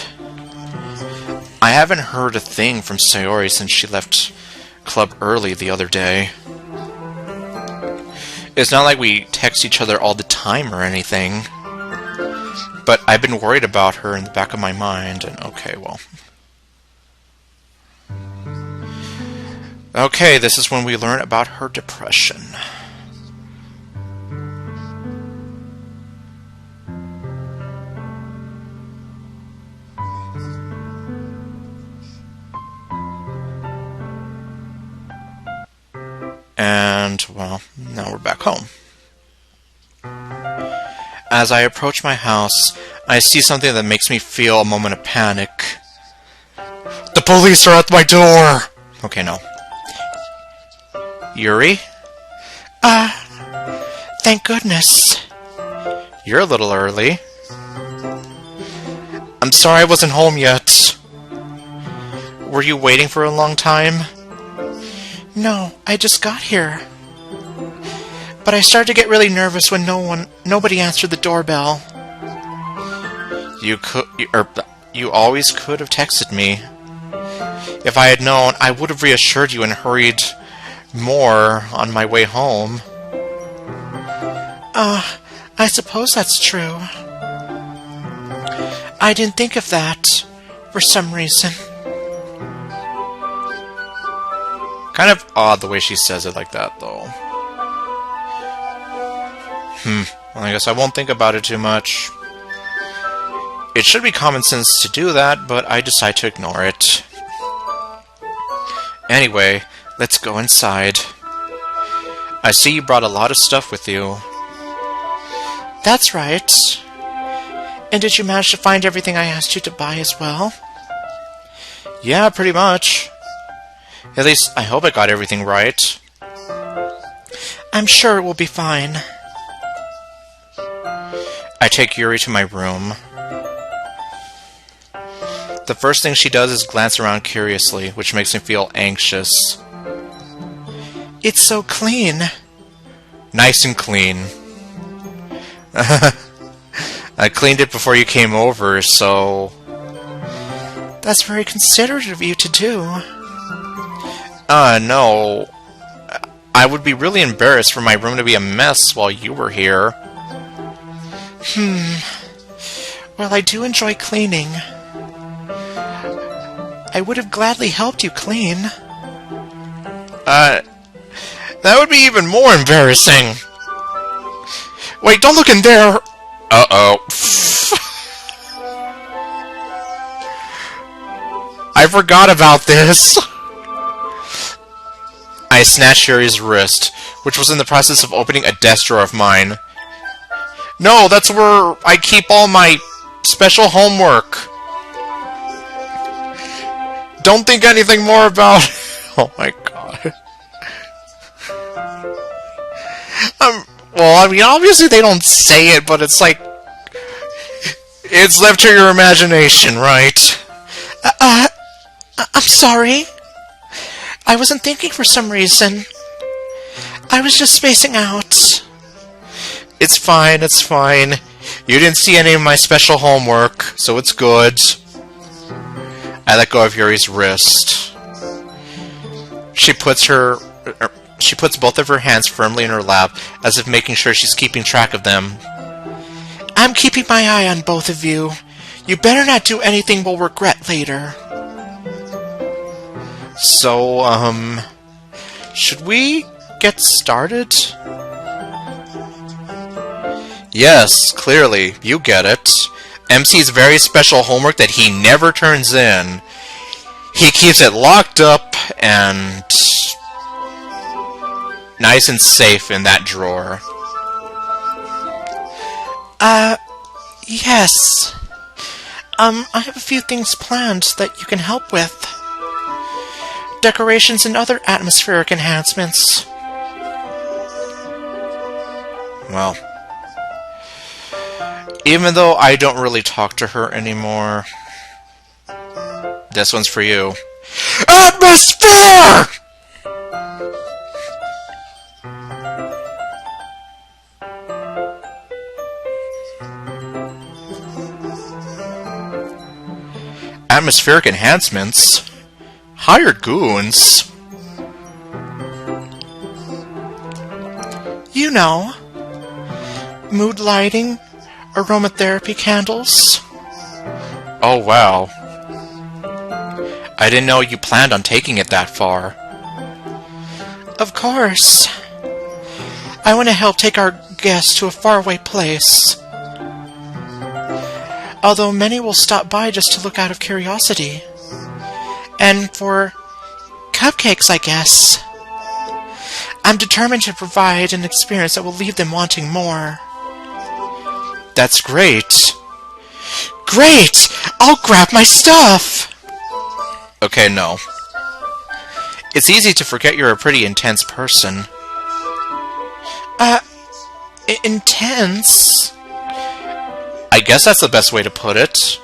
I haven't heard a thing from Sayori since she left club early the other day. It's not like we text each other all the time or anything, but I've been worried about her in the back of my mind, and okay, well... Okay, this is when we learn about her depression. And, well, now we're back home. As I approach my house, I see something that makes me feel a moment of panic. The police are at my door! Okay, no. Yuri? Thank goodness. You're a little early. I'm sorry I wasn't home yet. Were you waiting for a long time? No, I just got here. But I started to get really nervous when nobody answered the doorbell. You always could have texted me. If I had known, I would have reassured you and hurried more on my way home. I suppose that's true. I didn't think of that, for some reason. Kind of odd the way she says it like that, though. Well, I guess I won't think about it too much. It should be common sense to do that, but I decide to ignore it. Anyway, let's go inside. I see you brought a lot of stuff with you. That's right. And did you manage to find everything I asked you to buy as well? Yeah, pretty much. At least, I hope I got everything right. I'm sure it will be fine. I take Yuri to my room. The first thing she does is glance around curiously, which makes me feel anxious. It's so clean. Nice and clean. I cleaned it before you came over, so... That's very considerate of you to do. No. I would be really embarrassed for my room to be a mess while you were here. Well, I do enjoy cleaning. I would have gladly helped you clean. That would be even more embarrassing. Wait, don't look in there! Uh-oh. I forgot about this. I snatched Yuri's wrist, which was in the process of opening a desk drawer of mine. No, that's where I keep all my special homework. Don't think anything more about... Oh my god. Well, I mean, obviously they don't say it, but it's like... It's left to your imagination, right? I'm sorry. I wasn't thinking for some reason. I was just spacing out. It's fine, it's fine. You didn't see any of my special homework, so it's good. I let go of Yuri's wrist. She puts both of her hands firmly in her lap, as if making sure she's keeping track of them. I'm keeping my eye on both of you. You better not do anything we'll regret later. So, should we get started? Yes, clearly, you get it. MC's very special homework that he never turns in. He keeps it locked up and nice and safe in that drawer. Yes. I have a few things planned that you can help with. Decorations and other atmospheric enhancements. Well, even though I don't really talk to her anymore, this one's for you. Atmosphere! Atmospheric enhancements? Hired goons? You know. Mood lighting, aromatherapy candles. Oh, wow. I didn't know you planned on taking it that far. Of course. I want to help take our guests to a faraway place. Although many will stop by just to look out of curiosity. And for cupcakes, I guess. I'm determined to provide an experience that will leave them wanting more. That's great. Great! I'll grab my stuff! Okay, no. It's easy to forget you're a pretty intense person. Intense? I guess that's the best way to put it.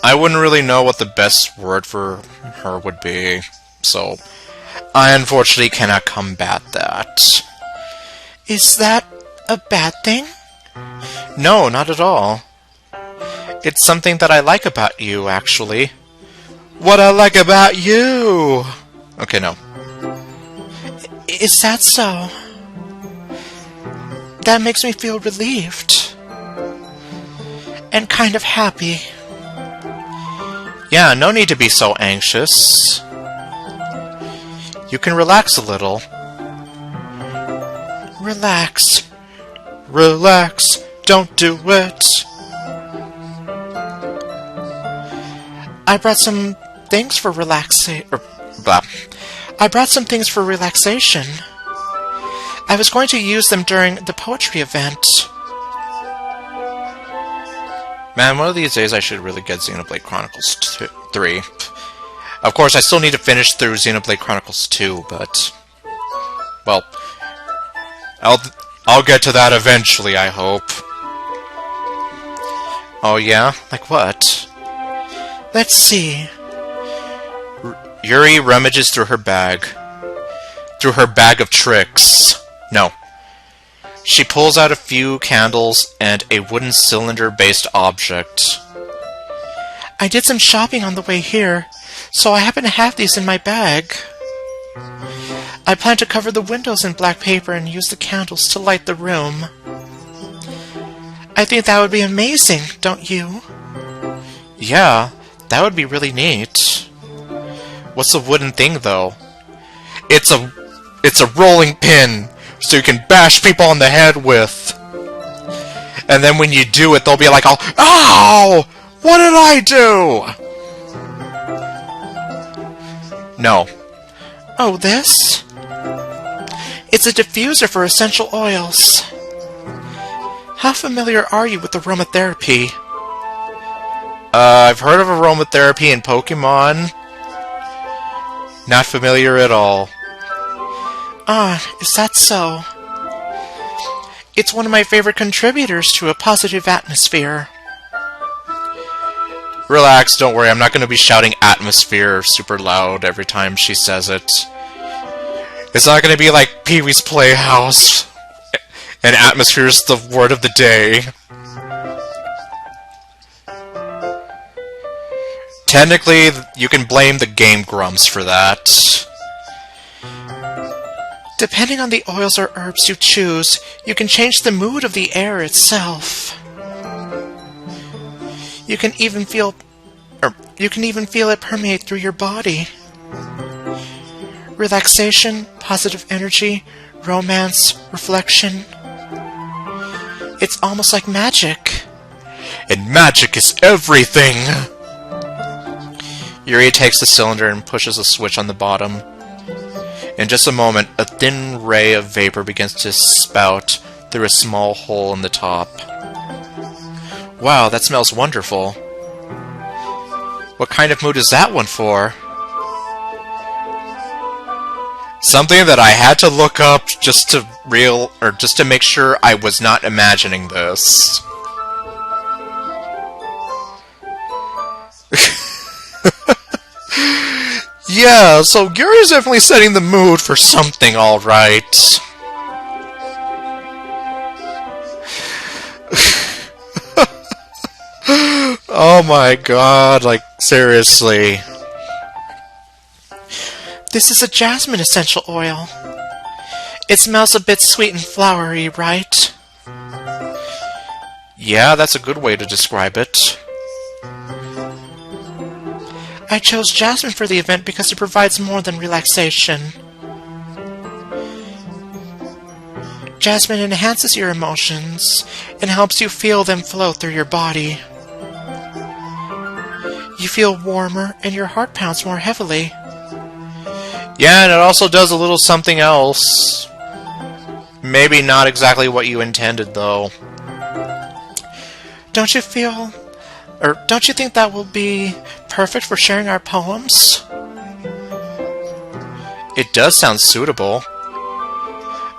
I wouldn't really know what the best word for her would be, so I unfortunately cannot combat that. Is that a bad thing? No, not at all. It's something that I like about you, actually. What I like about you! Okay, no. Is that so? That makes me feel relieved. And kind of happy. Yeah, no need to be so anxious. You can relax a little. Relax. Relax, don't do it. I brought some things for relaxation. I was going to use them during the poetry event. Man, one of these days I should really get Xenoblade Chronicles 3. Of course, I still need to finish through Xenoblade Chronicles 2, but... well, I'll get to that eventually, I hope. Oh yeah? Like what? Let's see. Yuri rummages through her bag. Through her bag of tricks. No. She pulls out a few candles and a wooden cylinder-based object. I did some shopping on the way here, so I happen to have these in my bag. I plan to cover the windows in black paper and use the candles to light the room. I think that would be amazing, don't you? Yeah, that would be really neat. What's the wooden thing, though? It's a rolling pin, so you can bash people on the head with. And then when you do it, they'll be like, "Ow! What did I do?" No. Oh, this? It's a diffuser for essential oils. How familiar are you with aromatherapy? I've heard of aromatherapy in Pokemon. Not familiar at all. Ah, is that so? It's one of my favorite contributors to a positive atmosphere. Relax, don't worry, I'm not going to be shouting atmosphere super loud every time she says it. It's not going to be like Pee-wee's Playhouse, and atmosphere's the word of the day. Technically, you can blame the Game Grumps for that. Depending on the oils or herbs you choose, you can change the mood of the air itself. You can even feel it permeate through your body. Relaxation, positive energy, romance, reflection. It's almost like magic. And magic is everything! Yuri takes the cylinder and pushes a switch on the bottom. In just a moment, a thin ray of vapor begins to spout through a small hole in the top. Wow, that smells wonderful. What kind of mood is that one for? Something that I had to look up just to make sure I was not imagining this. Yeah, so Yuri's definitely setting the mood for something, alright. Oh my god, like, seriously. This is a jasmine essential oil. It smells a bit sweet and flowery, right? Yeah, that's a good way to describe it. I chose jasmine for the event because it provides more than relaxation. Jasmine enhances your emotions and helps you feel them flow through your body. You feel warmer and your heart pounds more heavily. Yeah, and it also does a little something else. Maybe not exactly what you intended, though. Don't you think that will be perfect for sharing our poems? It does sound suitable.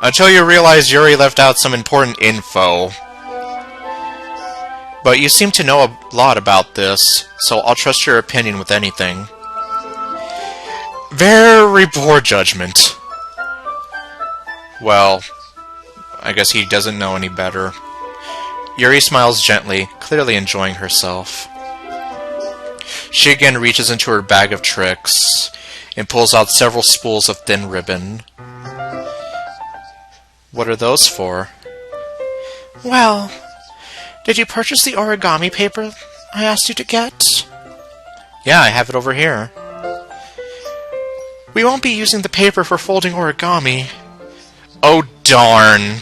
Until you realize Yuri left out some important info. But you seem to know a lot about this, so I'll trust your opinion with anything. Very poor judgment. Well, I guess he doesn't know any better. Yuri smiles gently, clearly enjoying herself. She again reaches into her bag of tricks and pulls out several spools of thin ribbon. What are those for? Well, did you purchase the origami paper I asked you to get? Yeah, I have it over here. We won't be using the paper for folding origami. Oh, darn.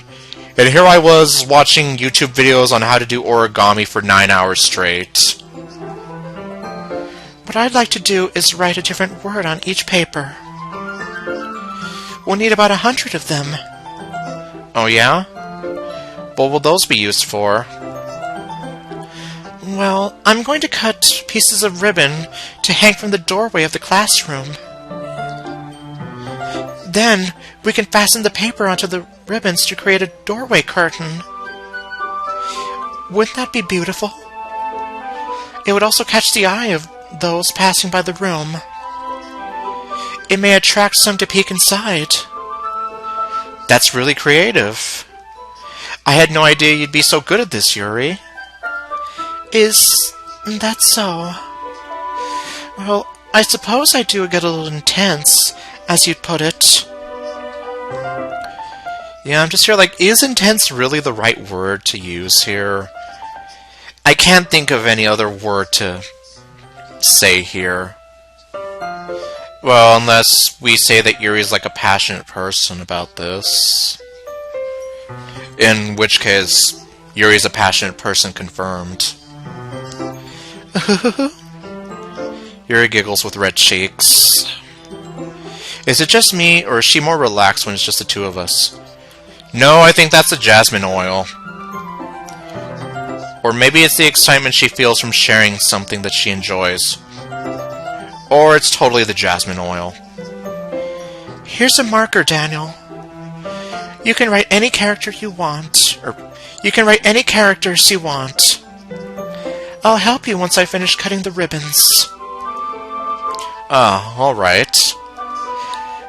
And here I was watching YouTube videos on how to do origami for 9 hours straight. What I'd like to do is write a different word on each paper. We'll need about 100 of them. Oh, yeah? What will those be used for? Well, I'm going to cut pieces of ribbon to hang from the doorway of the classroom. Then, we can fasten the paper onto the ribbons to create a doorway curtain. Wouldn't that be beautiful? It would also catch the eye of those passing by the room. It may attract some to peek inside. That's really creative. I had no idea you'd be so good at this, Yuri. Is that so? Well, I suppose I do get a little intense, as you'd put it. Yeah, I'm just here like, is intense really the right word to use here? I can't think of any other word to say here. Well, unless we say that Yuri's like a passionate person about this. In which case, Yuri's a passionate person confirmed. Yuri giggles with red cheeks. Is it just me, or is she more relaxed when it's just the two of us? No, I think that's the jasmine oil. Or maybe it's the excitement she feels from sharing something that she enjoys. Or it's totally the jasmine oil. Here's a marker, Daniel. You can write any character you want, or you can write any characters you want. I'll help you once I finish cutting the ribbons. Ah, alright.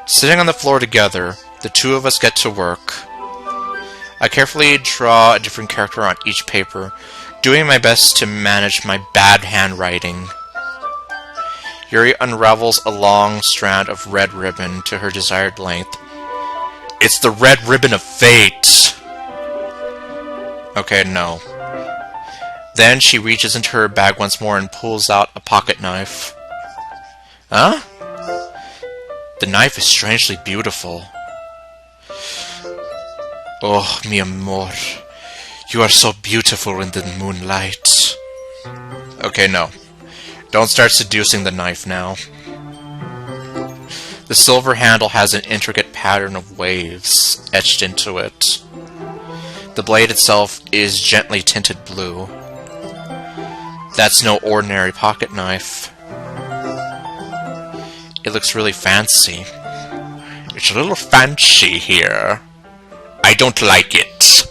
Sitting on the floor together, the two of us get to work. I carefully draw a different character on each paper, doing my best to manage my bad handwriting. Yuri unravels a long strand of red ribbon to her desired length. It's the red ribbon of fate! Okay, no. Then she reaches into her bag once more and pulls out a pocket knife. Huh? The knife is strangely beautiful. Oh, mi amor. You are so beautiful in the moonlight. Okay, no. Don't start seducing the knife now. The silver handle has an intricate pattern of waves etched into it. The blade itself is gently tinted blue. That's no ordinary pocket knife. It looks really fancy. It's a little fancy here. I don't like it.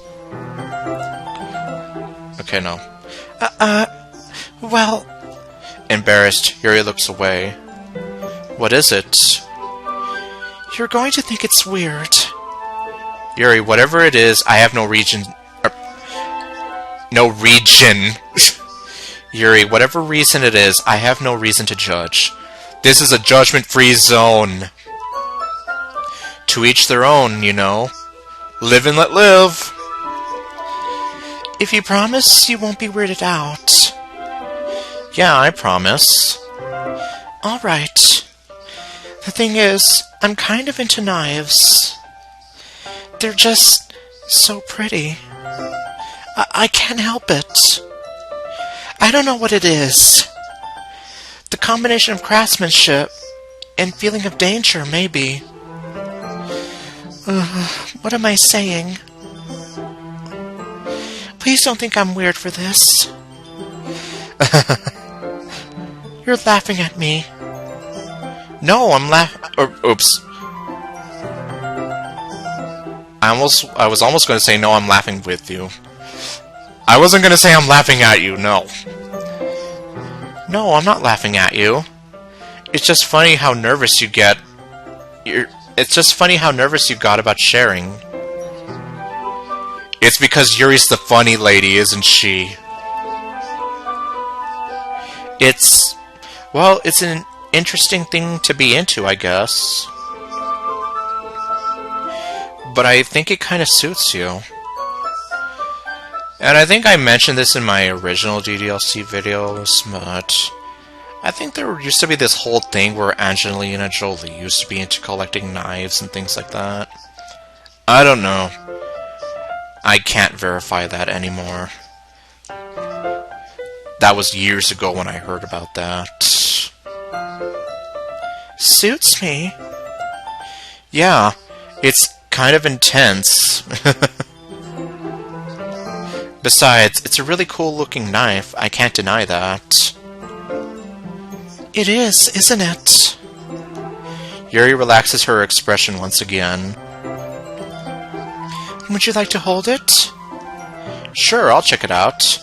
Okay, no. Well... Embarrassed, Yuri looks away. What is it? You're going to think it's weird. Yuri, whatever it is, I have no region... no region. Yuri, whatever reason it is, I have no reason to judge. This is a judgment-free zone. To each their own, you know. Live and let live. If you promise, you won't be weirded out. Yeah, I promise. Alright. The thing is, I'm kind of into knives. They're just so pretty. I can't help it. I don't know what it is. The combination of craftsmanship and feeling of danger, maybe. What am I saying? Please don't think I'm weird for this. You're laughing at me. No, I'm oops. I was almost going to say no, I'm laughing with you. I wasn't going to say I'm laughing at you, no. No, I'm not laughing at you. It's just funny how nervous you get. It's just funny how nervous you got about sharing. It's because Yuri's the funny lady, isn't she? Well, it's an interesting thing to be into, I guess. But I think it kind of suits you. And I think I mentioned this in my original DDLC videos, but I think there used to be this whole thing where Angelina Jolie used to be into collecting knives and things like that. I don't know. I can't verify that anymore. That was years ago when I heard about that. Suits me. Yeah, it's kind of intense. Besides, it's a really cool looking knife. I can't deny that. It is, isn't it? Yuri relaxes her expression once again. Would you like to hold it? Sure, I'll check it out.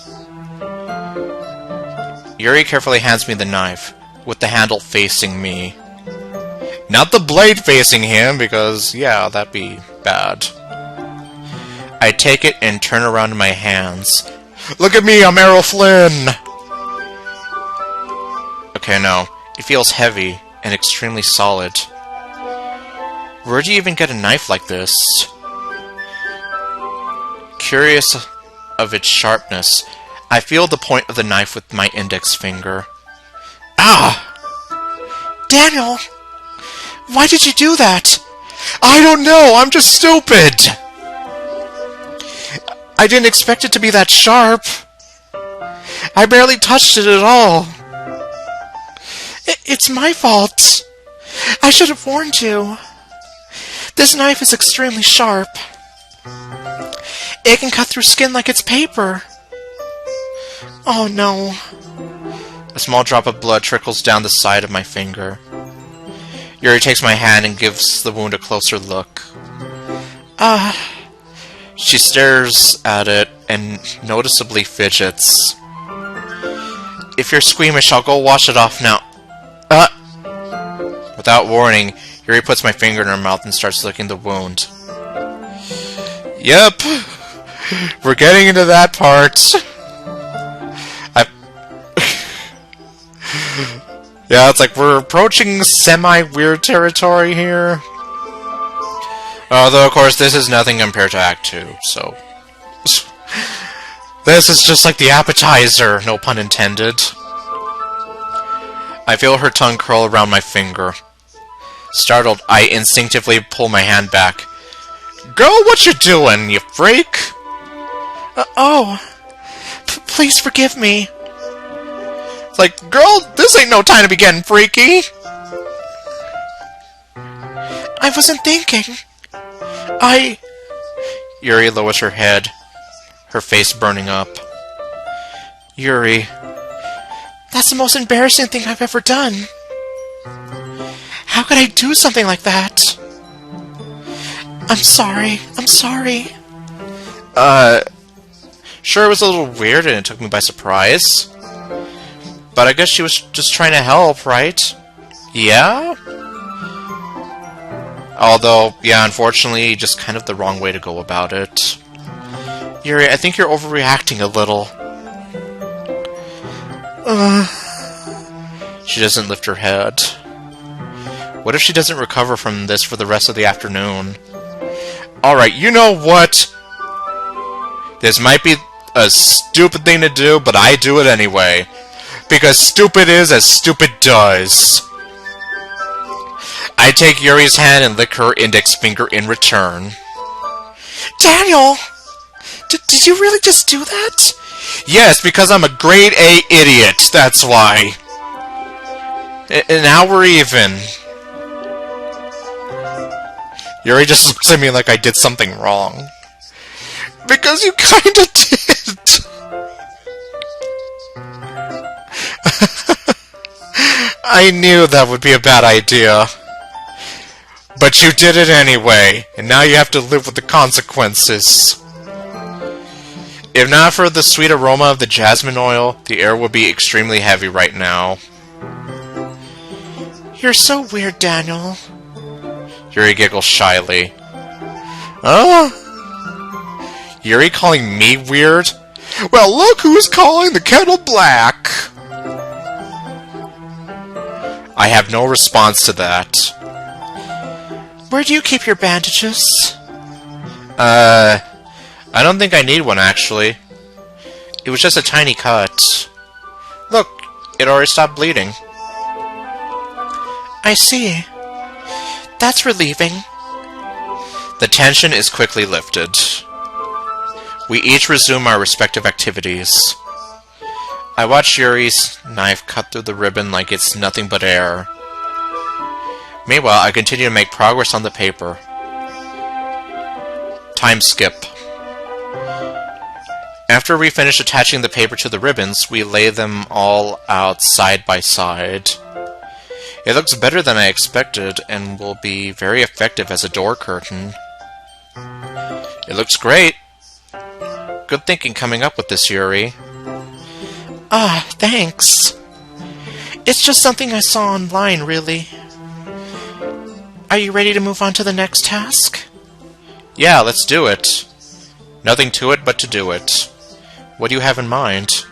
Yuri carefully hands me the knife, with the handle facing me. Not the blade facing him, because, yeah, that'd be bad. I take it and turn around in my hands. Look at me, I'm Errol Flynn! Okay, no. It feels heavy and extremely solid. Where do you even get a knife like this? Curious of its sharpness, I feel the point of the knife with my index finger. Ah! Daniel! Why did you do that? I don't know! I'm just stupid! I didn't expect it to be that sharp. I barely touched it at all. It's my fault. I should have warned you. This knife is extremely sharp. It can cut through skin like it's paper. Oh no. A small drop of blood trickles down the side of my finger. Yuri takes my hand and gives the wound a closer look. She stares at it and noticeably fidgets. If you're squeamish, I'll go wash it off now. Without warning, Yuri puts my finger in her mouth and starts licking the wound. Yep. We're getting into that part. Yeah, it's like we're approaching semi-weird territory here. Although, of course, this is nothing compared to Act 2, so... This is just like the appetizer, no pun intended. I feel her tongue curl around my finger. Startled, I instinctively pull my hand back. Girl, what you doing, you freak? Please forgive me. It's like, girl, this ain't no time to be getting freaky. I wasn't thinking. Yuri lowers her head, her face burning up. Yuri. That's the most embarrassing thing I've ever done. How could I do something like that? I'm sorry. Sure, it was a little weird and it took me by surprise. But I guess she was just trying to help, right? Yeah? Although, yeah, unfortunately, just kind of the wrong way to go about it. Yuri, I think you're overreacting a little. She doesn't lift her head. What if she doesn't recover from this for the rest of the afternoon? Alright, you know what? This might be a stupid thing to do, but I do it anyway. Because stupid is as stupid does. I take Yuri's hand and lick her index finger in return. Daniel! Did you really just do that? Yes, because I'm a grade A idiot, that's why. And now we're even. Yuri just looks at me like I did something wrong. Because you kinda did. I knew that would be a bad idea. But you did it anyway, and now you have to live with the consequences. If not for the sweet aroma of the jasmine oil, the air would be extremely heavy right now. You're so weird, Daniel. Yuri giggles shyly. Huh? Yuri calling me weird? Well, look who's calling the kettle black! I have no response to that. Where do you keep your bandages? I don't think I need one, actually. It was just a tiny cut. Look, it already stopped bleeding. I see. That's relieving. The tension is quickly lifted. We each resume our respective activities. I watch Yuri's knife cut through the ribbon like it's nothing but air. Meanwhile, I continue to make progress on the paper. Time skip. After we finish attaching the paper to the ribbons, we lay them all out side by side. It looks better than I expected, and will be very effective as a door curtain. It looks great. Good thinking coming up with this, Yuri. Thanks. It's just something I saw online, really. Are you ready to move on to the next task? Yeah, let's do it. Nothing to it but to do it. What do you have in mind?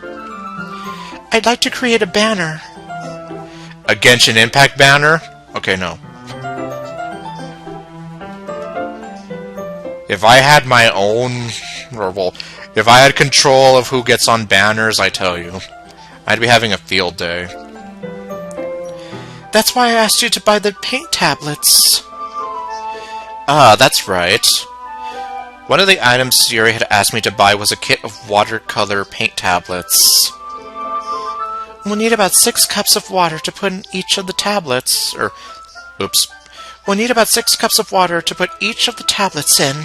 I'd like to create a banner. A Genshin Impact banner? Okay, no. If I had my own Or, well, if I had control of who gets on banners, I tell you, I'd be having a field day. That's why I asked you to buy the paint tablets. Ah, that's right. One of the items Yuri had asked me to buy was a kit of watercolor paint tablets. We'll need about 6 cups of water to put in each of the tablets. Oops. We'll need about 6 cups of water to put each of the tablets in.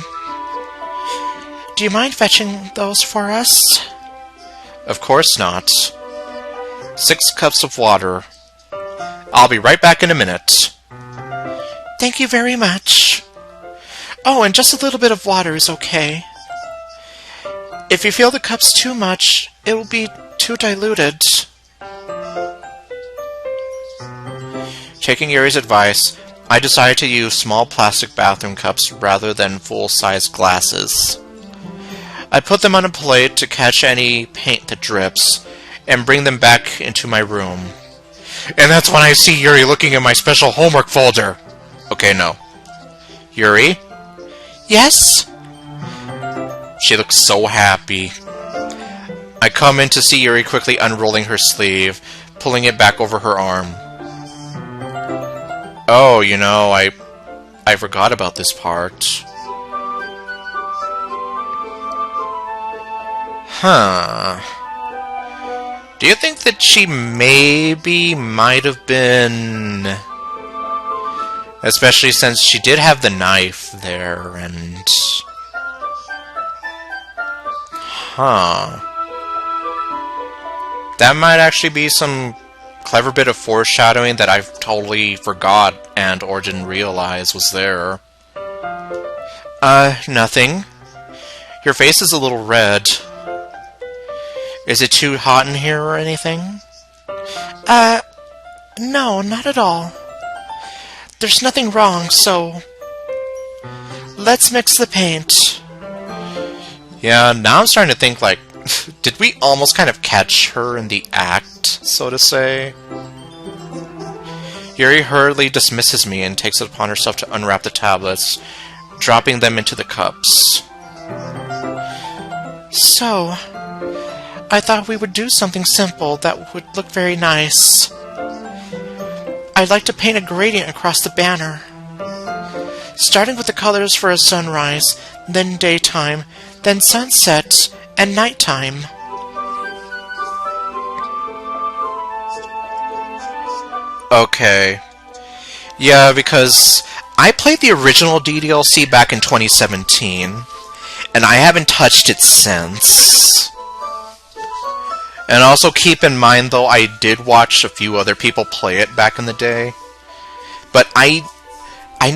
Do you mind fetching those for us? Of course not. 6 cups of water. I'll be right back in a minute. Thank you very much. Oh, and just a little bit of water is okay. If you feel the cup's too much, it will be too diluted. Taking Yuri's advice, I decided to use small plastic bathroom cups rather than full-size glasses. I put them on a plate to catch any paint that drips, and bring them back into my room. And that's when I see Yuri looking at my special homework folder. Okay, no. Yuri? Yes? She looks so happy. I come in to see Yuri quickly unrolling her sleeve, pulling it back over her arm. Oh, you know, I forgot about this part. Huh. Do you think that she might have been... Especially since she did have the knife there, and... Huh. That might actually be some clever bit of foreshadowing that I totally forgot and or didn't realize was there. Nothing. Your face is a little red. Is it too hot in here or anything? No, not at all. There's nothing wrong, so... Let's mix the paint. Yeah, now I'm starting to think, like, did we almost kind of catch her in the act, so to say? Yuri hurriedly dismisses me and takes it upon herself to unwrap the tablets, dropping them into the cups. So, I thought we would do something simple that would look very nice. I'd like to paint a gradient across the banner. Starting with the colors for a sunrise, then daytime, then sunset, and nighttime. Okay. Yeah, because I played the original DDLC back in 2017, and I haven't touched it since. And also keep in mind, though, I did watch a few other people play it back in the day. But I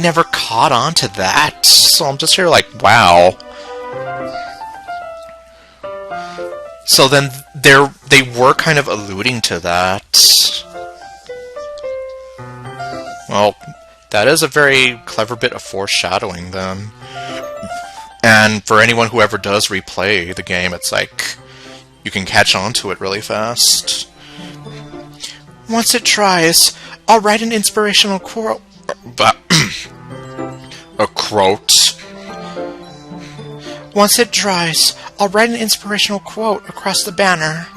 never caught on to that, so I'm just here like, wow. So then they were kind of alluding to that. Well, that is a very clever bit of foreshadowing then. And for anyone who ever does replay the game, it's like, you can catch on to it really fast. Once it dries, I'll write an inspirational quote. A quote? Once it dries, I'll write an inspirational quote across the banner.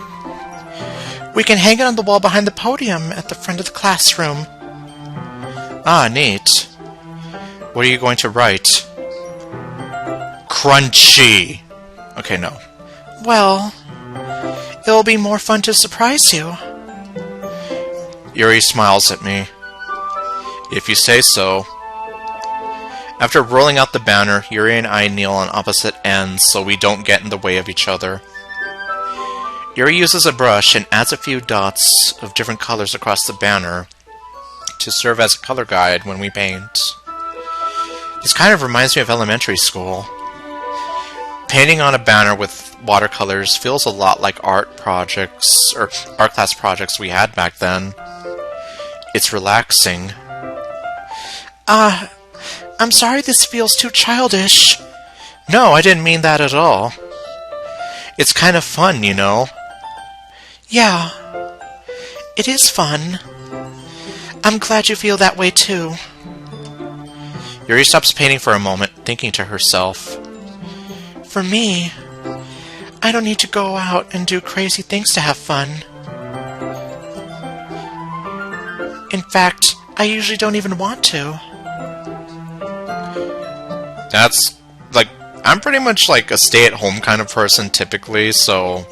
We can hang it on the wall behind the podium at the front of the classroom. Ah, neat. What are you going to write? Crunchy. Okay, no. Well, it'll be more fun to surprise you. Yuri smiles at me. If you say so. After rolling out the banner, Yuri and I kneel on opposite ends so we don't get in the way of each other. Yuri uses a brush and adds a few dots of different colors across the banner to serve as a color guide when we paint. This kind of reminds me of elementary school. Painting on a banner with watercolors feels a lot like art projects, or art class projects we had back then. It's relaxing. I'm sorry this feels too childish. No, I didn't mean that at all. It's kind of fun, you know. Yeah, it is fun. I'm glad you feel that way too. Yuri stops painting for a moment, thinking to herself. For me, I don't need to go out and do crazy things to have fun. In fact, I usually don't even want to. That's, like, I'm pretty much like a stay-at-home kind of person typically, so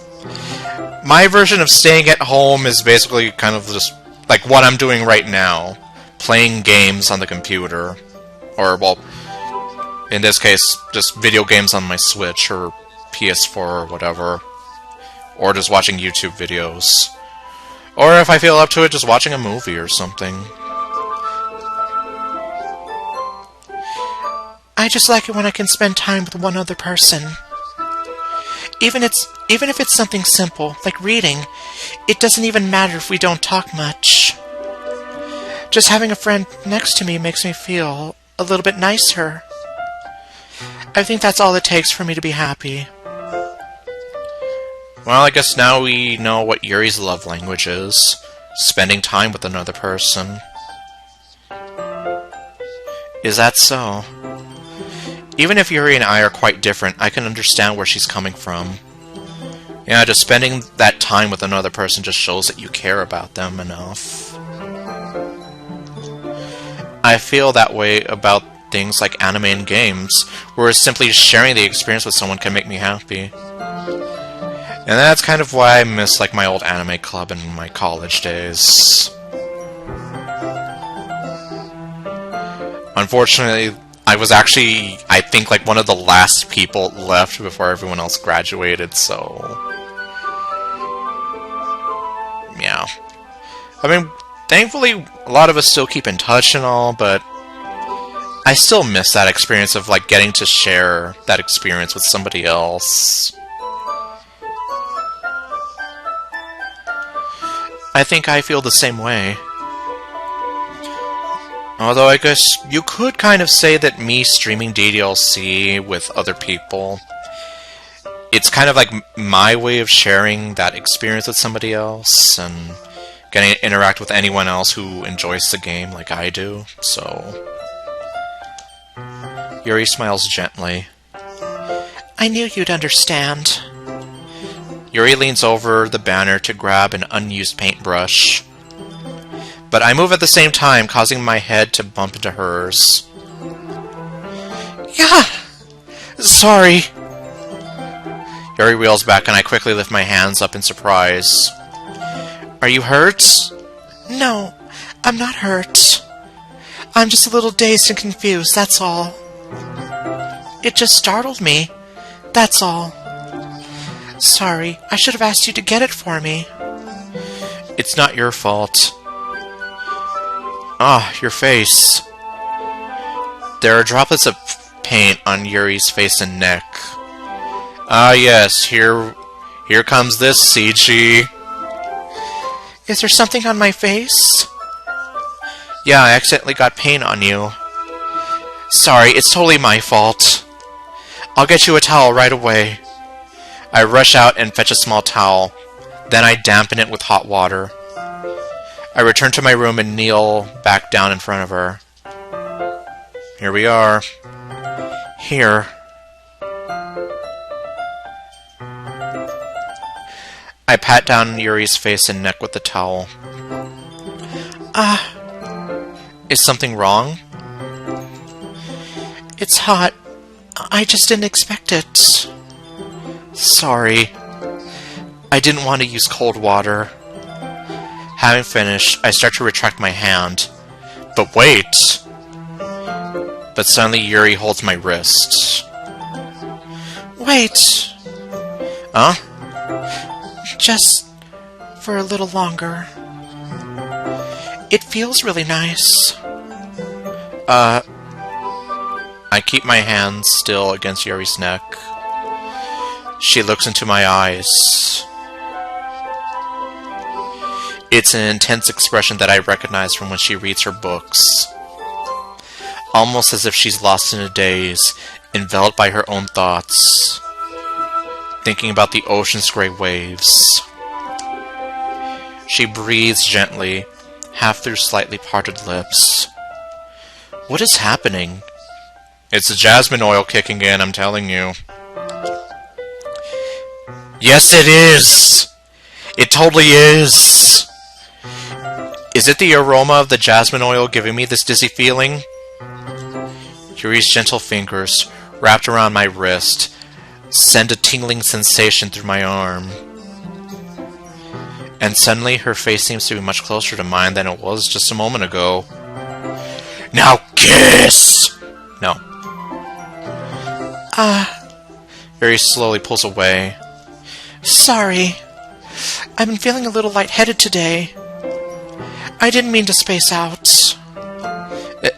my version of staying at home is basically kind of just like what I'm doing right now. Playing games on the computer. Or, well, in this case, just video games on my Switch or PS4 or whatever. Or just watching YouTube videos. Or if I feel up to it, just watching a movie or something. I just like it when I can spend time with one other person. Even if it's something simple, like reading, it doesn't even matter if we don't talk much. Just having a friend next to me makes me feel a little bit nicer. I think that's all it takes for me to be happy. Well, I guess now we know what Yuri's love language is. Spending time with another person. Is that so? Even if Yuri and I are quite different, I can understand where she's coming from. Yeah, just spending that time with another person just shows that you care about them enough. I feel that way about things like anime and games, where simply sharing the experience with someone can make me happy. And that's kind of why I miss like my old anime club in my college days. Unfortunately, I was actually, I think, like one of the last people left before everyone else graduated, so yeah. I mean, thankfully, a lot of us still keep in touch and all, but I still miss that experience of like getting to share that experience with somebody else. I think I feel the same way. Although I guess you could kind of say that me streaming DDLC with other people, it's kind of like my way of sharing that experience with somebody else and getting to interact with anyone else who enjoys the game like I do, so Yuri smiles gently. I knew you'd understand. Yuri leans over the banner to grab an unused paintbrush. But I move at the same time, causing my head to bump into hers. Yeah! Sorry. Yuri wheels back and I quickly lift my hands up in surprise. Are you hurt? No, I'm not hurt. I'm just a little dazed and confused, that's all. It just startled me. That's all. Sorry, I should have asked you to get it for me. It's not your fault. Ah, your face. There are droplets of paint on Yuri's face and neck. Ah, yes, here comes this, CG. Is there something on my face? Yeah, I accidentally got paint on you. Sorry, it's totally my fault. I'll get you a towel right away. I rush out and fetch a small towel. Then I dampen it with hot water. I return to my room and kneel back down in front of her. Here we are. Here. I pat down Yuri's face and neck with the towel. Is something wrong? It's hot. I just didn't expect it. Sorry. I didn't want to use cold water. Having finished, I start to retract my hand. But wait! But suddenly Yuri holds my wrist. Wait! Huh? Just for a little longer. It feels really nice. I keep my hands still against Yuri's neck. She looks into my eyes. It's an intense expression that I recognize from when she reads her books. Almost as if she's lost in a daze, enveloped by her own thoughts, thinking about the ocean's gray waves. She breathes gently, half through slightly parted lips. What is happening? It's the jasmine oil kicking in, I'm telling you. Yes, it is! It totally is! Is it the aroma of the jasmine oil giving me this dizzy feeling? Yuri's gentle fingers, wrapped around my wrist, send a tingling sensation through my arm. And suddenly, her face seems to be much closer to mine than it was just a moment ago. Now kiss! No. Yuri slowly pulls away. Sorry. I've been feeling a little lightheaded today. I didn't mean to space out.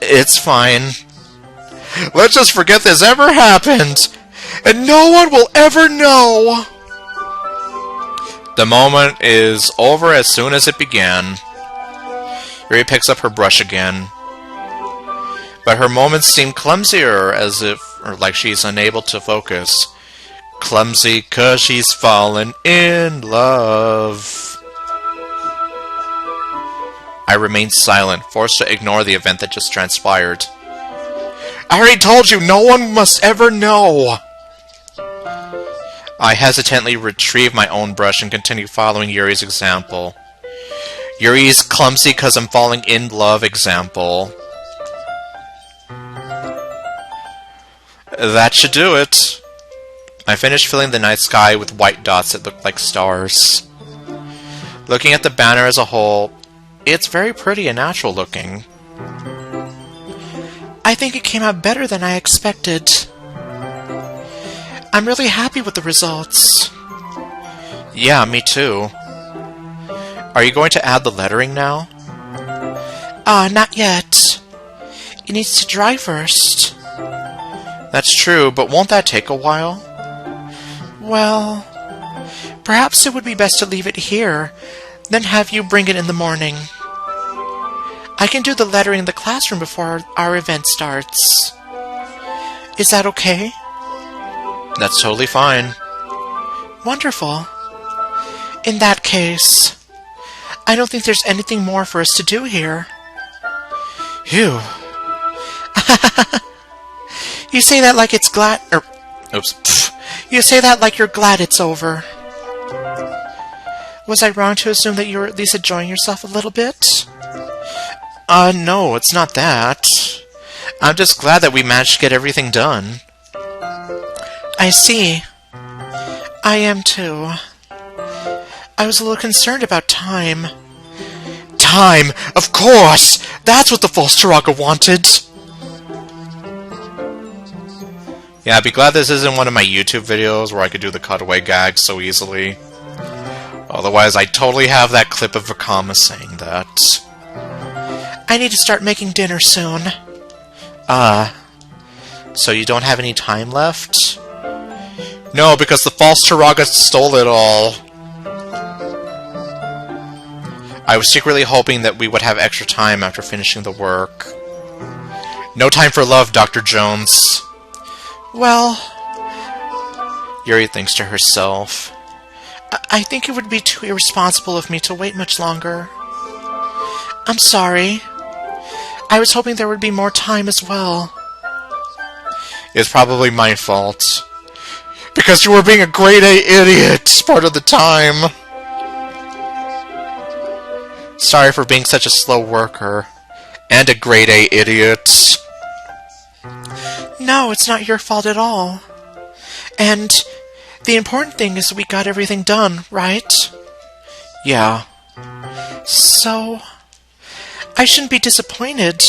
It's fine. Let's just forget this ever happened, and no one will ever know! The moment is over as soon as it began. Yuri picks up her brush again. But her moments seem clumsier, or like she's unable to focus. Clumsy 'cause she's fallen in love. I remain silent, forced to ignore the event that just transpired. I already told you, no one must ever know! I hesitantly retrieve my own brush and continue following Yuri's example. Yuri's clumsy 'cause I'm falling in love example. That should do it. I finished filling the night sky with white dots that looked like stars. Looking at the banner as a whole, it's very pretty and natural looking. I think it came out better than I expected. I'm really happy with the results. Yeah, me too. Are you going to add the lettering now? Not yet. It needs to dry first. That's true, but won't that take a while? Well, perhaps it would be best to leave it here, then have you bring it in the morning. I can do the lettering in the classroom before our event starts. Is that okay? That's totally fine. Wonderful. In that case, I don't think there's anything more for us to do here. Phew. You say that like it's glad... Oops. You say that like you're glad it's over. Was I wrong to assume that you were at least enjoying yourself a little bit? No, it's not that. I'm just glad that we managed to get everything done. I see. I am too. I was a little concerned about time. Time! Of course! That's what the false Taraga wanted! Yeah, I'd be glad this isn't one of my YouTube videos where I could do the cutaway gags so easily. Otherwise, I totally have that clip of Vakama saying that. I need to start making dinner soon. So you don't have any time left? No, because the false Taraga stole it all. I was secretly hoping that we would have extra time after finishing the work. No time for love, Dr. Jones. Well... Yuri thinks to herself. I think it would be too irresponsible of me to wait much longer. I'm sorry. I was hoping there would be more time as well. It's probably my fault. Because you were being a grade A idiot part of the time. Sorry for being such a slow worker. And a grade A idiot. No, it's not your fault at all. And the important thing is we got everything done, right? Yeah. So, I shouldn't be disappointed,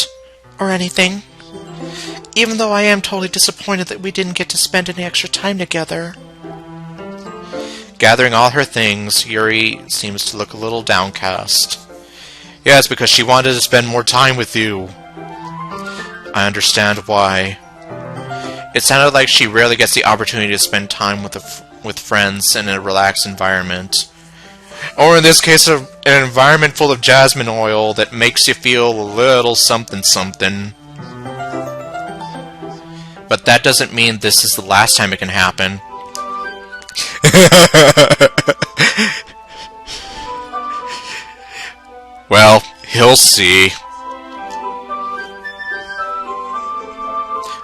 or anything. Even though I am totally disappointed that we didn't get to spend any extra time together. Gathering all her things, Yuri seems to look a little downcast. Yes, because she wanted to spend more time with you. I understand why. It sounded like she rarely gets the opportunity to spend time with friends in a relaxed environment. Or in this case, an environment full of jasmine oil that makes you feel a little something-something. But that doesn't mean this is the last time it can happen. Well, he'll see.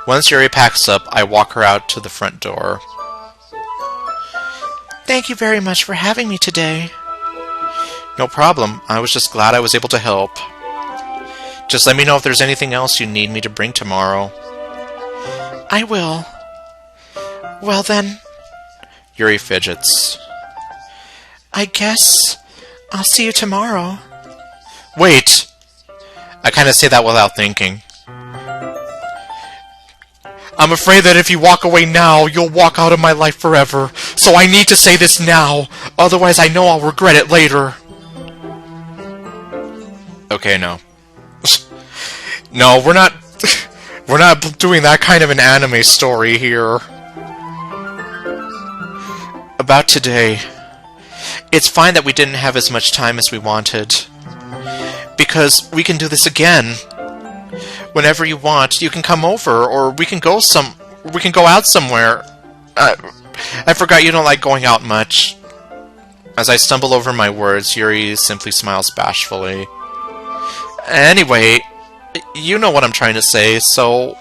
Once Yuri packs up, I walk her out to the front door. Thank you very much for having me today. No problem. I was just glad I was able to help. Just let me know if there's anything else you need me to bring tomorrow. I will. Well then, Yuri fidgets. I guess I'll see you tomorrow. Wait! I kind of say that without thinking. I'm afraid that if you walk away now, you'll walk out of my life forever. So I need to say this now. Otherwise, I know I'll regret it later. Okay, no. No, we're not doing that kind of an anime story here. About today. It's fine that we didn't have as much time as we wanted. Because we can do this again. Whenever you want, you can come over, or we can go out somewhere. I forgot you don't like going out much. As I stumble over my words, Yuri simply smiles bashfully. Anyway, you know what I'm trying to say, so...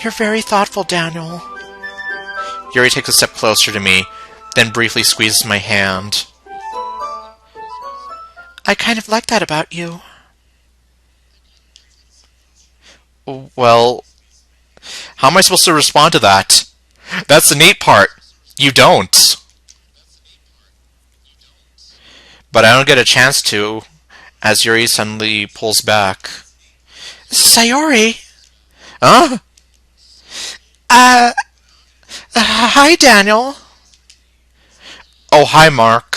You're very thoughtful, Daniel. Yuri takes a step closer to me, then briefly squeezes my hand. I kind of like that about you. Well, how am I supposed to respond to that? That's the neat part. You don't. But I don't get a chance to, as Yuri suddenly pulls back. Sayori? Huh? Hi, Daniel. Oh, hi, Mark.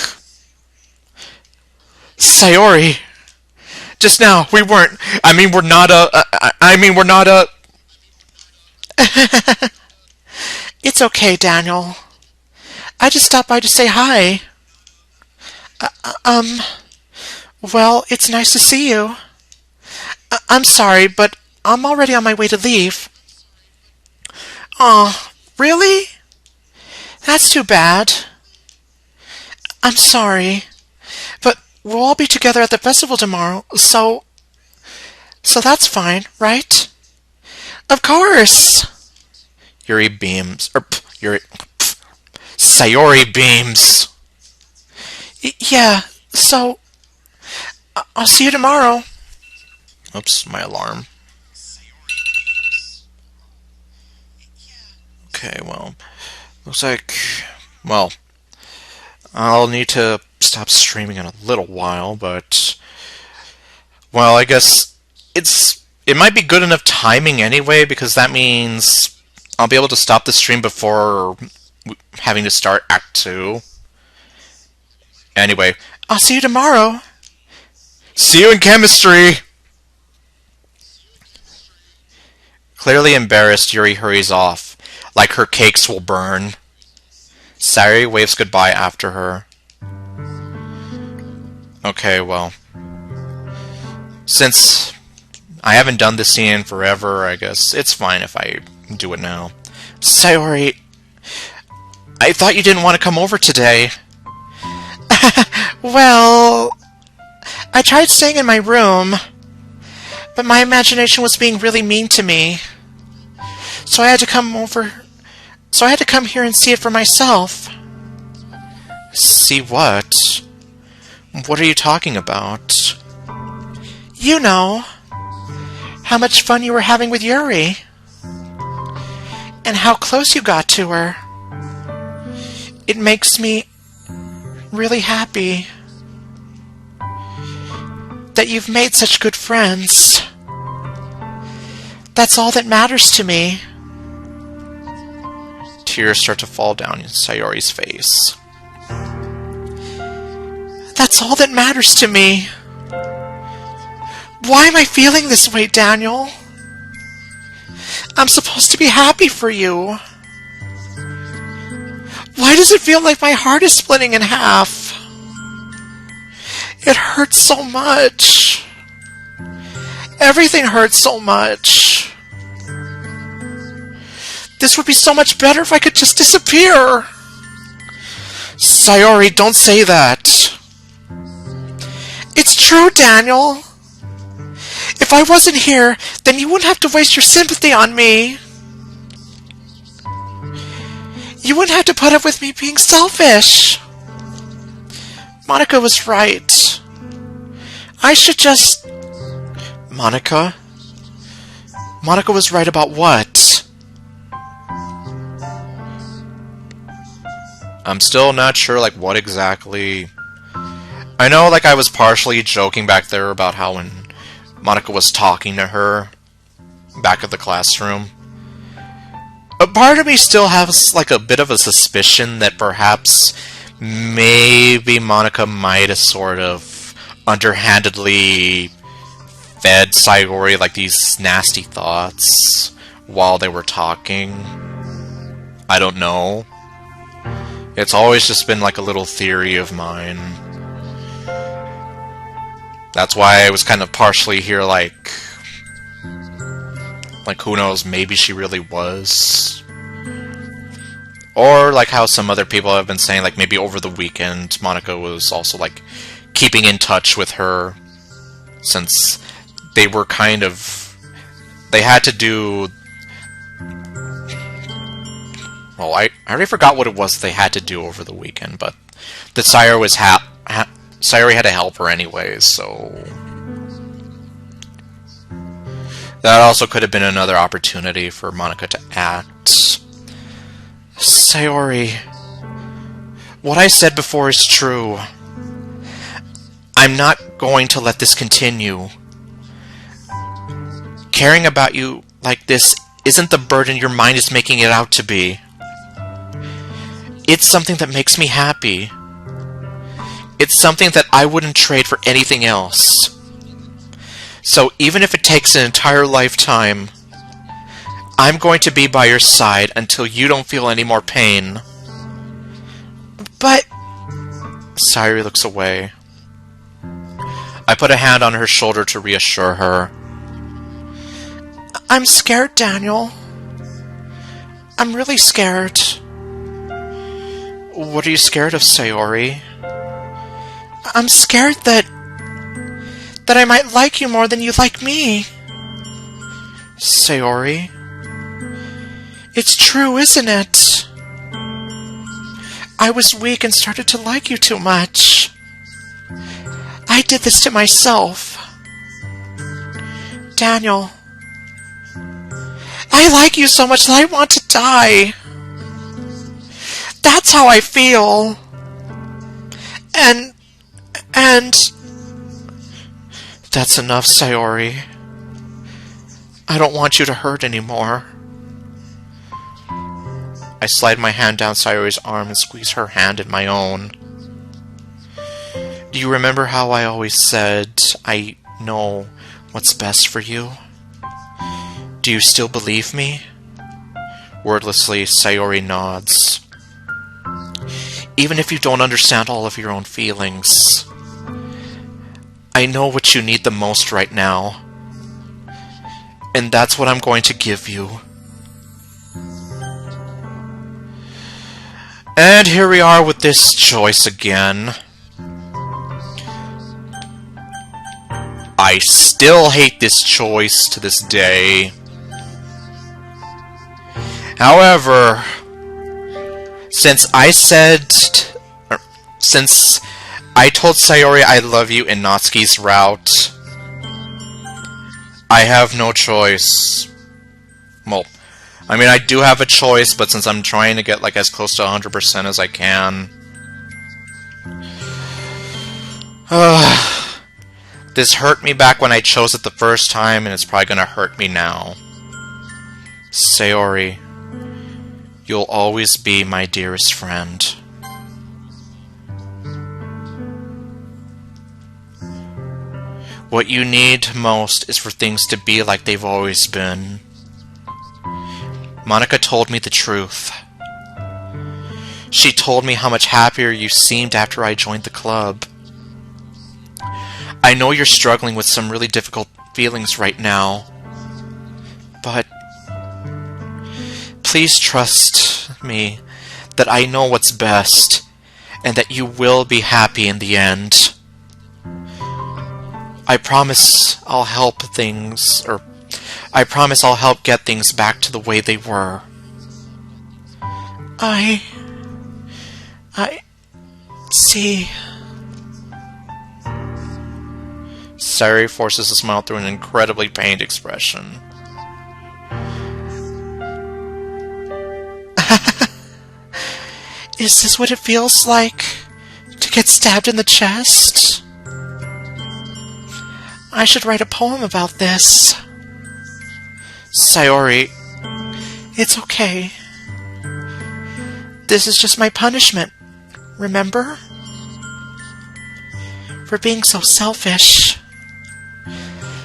Sayori. Just now, we're not a... It's okay, Daniel. I just stopped by to say hi. Well, it's nice to see you. I'm sorry, but I'm already on my way to leave. Aw, really? That's too bad. I'm sorry, but we'll all be together at the festival tomorrow, so that's fine, right? Of course! Yuri beams. Sayori beams. Yeah, so... I'll see you tomorrow. Oops, my alarm. Okay, well... Looks like... Well... I'll need to stop streaming in a little while, but... Well, I guess... It might be good enough timing anyway, because that means... I'll be able to stop the stream before having to start Act 2. Anyway, I'll see you tomorrow. See you in chemistry! Clearly embarrassed, Yuri hurries off, like her cakes will burn. Sayori waves goodbye after her. Okay, well... Since I haven't done this scene in forever, I guess it's fine if I do it now. Sayori, I thought you didn't want to come over today. Well... I tried staying in my room, but my imagination was being really mean to me. So I had to come here and see it for myself. See what? What are you talking about? You know, how much fun you were having with Yuri. And how close you got to her. It makes me really happy that you've made such good friends. That's all that matters to me. Tears start to fall down Sayori's face. That's all that matters to me. Why am I feeling this way, Daniel? I'm supposed to be happy for you. Why does it feel like my heart is splitting in half? It hurts so much. Everything hurts so much. This would be so much better if I could just disappear. Sayori, don't say that. It's true, Daniel. If I wasn't here, then you wouldn't have to waste your sympathy on me. You wouldn't have to put up with me being selfish. Monica was right. I should just... Monica? Monica was right about what? I'm still not sure, like, what exactly... I know, like, I was partially joking back there about how when Monica was talking to her back at the classroom. A part of me still has, like, a bit of a suspicion that perhaps maybe Monica might have sort of underhandedly fed Sayori, like, these nasty thoughts while they were talking. I don't know. It's always just been, like, a little theory of mine. That's why I was kind of partially here, like, who knows, maybe she really was. Or, like, how some other people have been saying, like, maybe over the weekend, Monica was also, like, keeping in touch with her, since they were kind of... They had to do... Well, I already forgot what it was they had to do over the weekend, but the Sayori was Sayori had to help her anyways, so... That also could have been another opportunity for Monica to act. Sayori, what I said before is true. I'm not going to let this continue. Caring about you like this isn't the burden your mind is making it out to be. It's something that makes me happy. It's something that I wouldn't trade for anything else. So even if it takes an entire lifetime, I'm going to be by your side until you don't feel any more pain. But... Sayori looks away. I put a hand on her shoulder to reassure her. I'm scared, Daniel. I'm really scared. What are you scared of, Sayori? I'm scared that I might like you more than you like me. Sayori. It's true, isn't it? I was weak and started to like you too much. I did this to myself. Daniel. I like you so much that I want to die. That's how I feel. And... That's enough, Sayori. I don't want you to hurt anymore. I slide my hand down Sayori's arm and squeeze her hand in my own. Do you remember how I always said, I know what's best for you? Do you still believe me? Wordlessly, Sayori nods. Even if you don't understand all of your own feelings, I know what you need the most right now. And that's what I'm going to give you. And here we are with this choice again. I still hate this choice to this day. However, since I told Sayori I love you in Natsuki's route, I have no choice. Well, I mean, I do have a choice, but since I'm trying to get, like, as close to 100% as I can... This hurt me back when I chose it the first time, and it's probably gonna hurt me now. Sayori, you'll always be my dearest friend. What you need most is for things to be like they've always been. Monica told me the truth. She told me how much happier you seemed after I joined the club. I know you're struggling with some really difficult feelings right now, but please trust me that I know what's best and that you will be happy in the end. I promise I'll help get things back to the way they were. I see. Sayori forces a smile through an incredibly pained expression. Is this what it feels like to get stabbed in the chest? I should write a poem about this. Sayori, It's okay. This is just my punishment, remember? For being so selfish.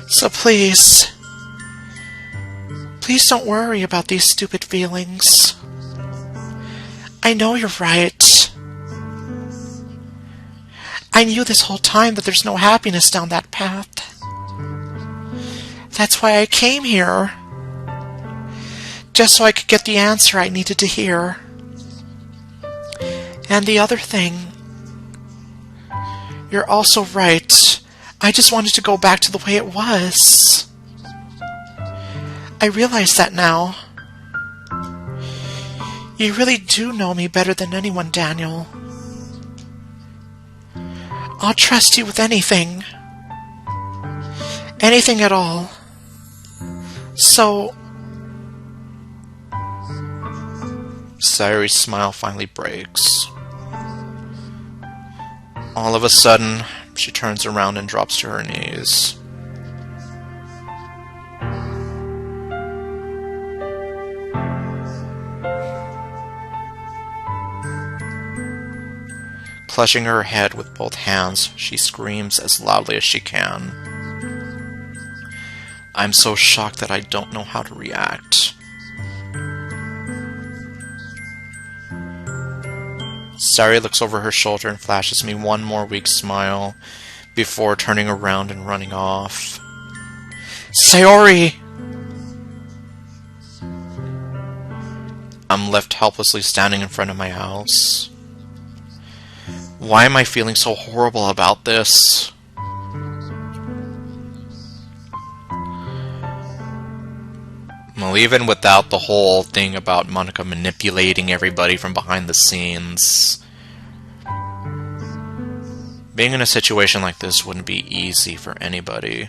So please don't worry about these stupid feelings. I know you're right. I knew this whole time that there's no happiness down that path. That's why I came here. Just so I could get the answer I needed to hear. And the other thing, you're also right. I just wanted to go back to the way it was. I realize that now. You really do know me better than anyone, Daniel. I'll trust you with anything. Anything at all. So... Sayori's smile finally breaks. All of a sudden, she turns around and drops to her knees. Clutching her head with both hands, she screams as loudly as she can. I'm so shocked that I don't know how to react. Sayori looks over her shoulder and flashes me one more weak smile before turning around and running off. Sayori! I'm left helplessly standing in front of my house. Why am I feeling so horrible about this? Well, even without the whole thing about Monica manipulating everybody from behind the scenes, being in a situation like this wouldn't be easy for anybody.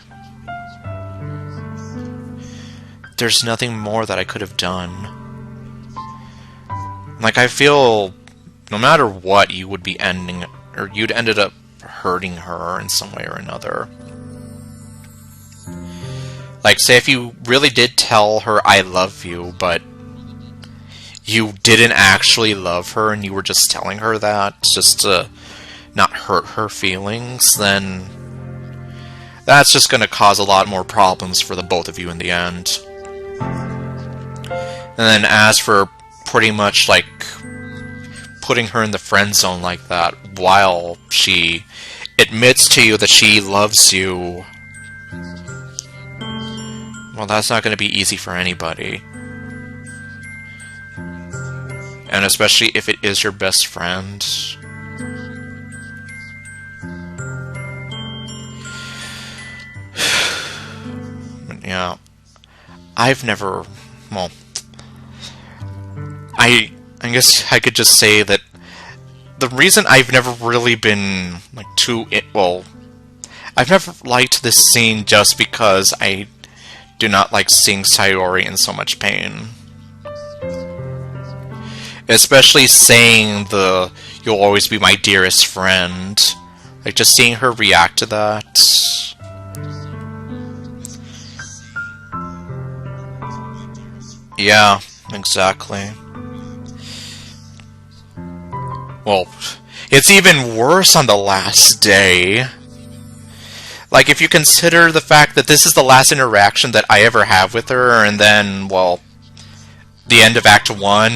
There's nothing more that I could have done. Like, I feel no matter what, you would be ending, or you'd ended up hurting her in some way or another. Like, say if you really did tell her, I love you, but you didn't actually love her and you were just telling her that just to not hurt her feelings, then that's just going to cause a lot more problems for the both of you in the end. And then as for pretty much, like, putting her in the friend zone like that while she admits to you that she loves you, well, that's not going to be easy for anybody. And especially if it is your best friend. Yeah. I've never... Well... I guess I could just say that the reason I've never really been, like, I've never liked this scene just because I do not like seeing Sayori in so much pain. Especially saying the, you'll always be my dearest friend. Like, just seeing her react to that. Yeah, exactly. Well, it's even worse on the last day. Like, if you consider the fact that this is the last interaction that I ever have with her, and then, well, the end of Act 1,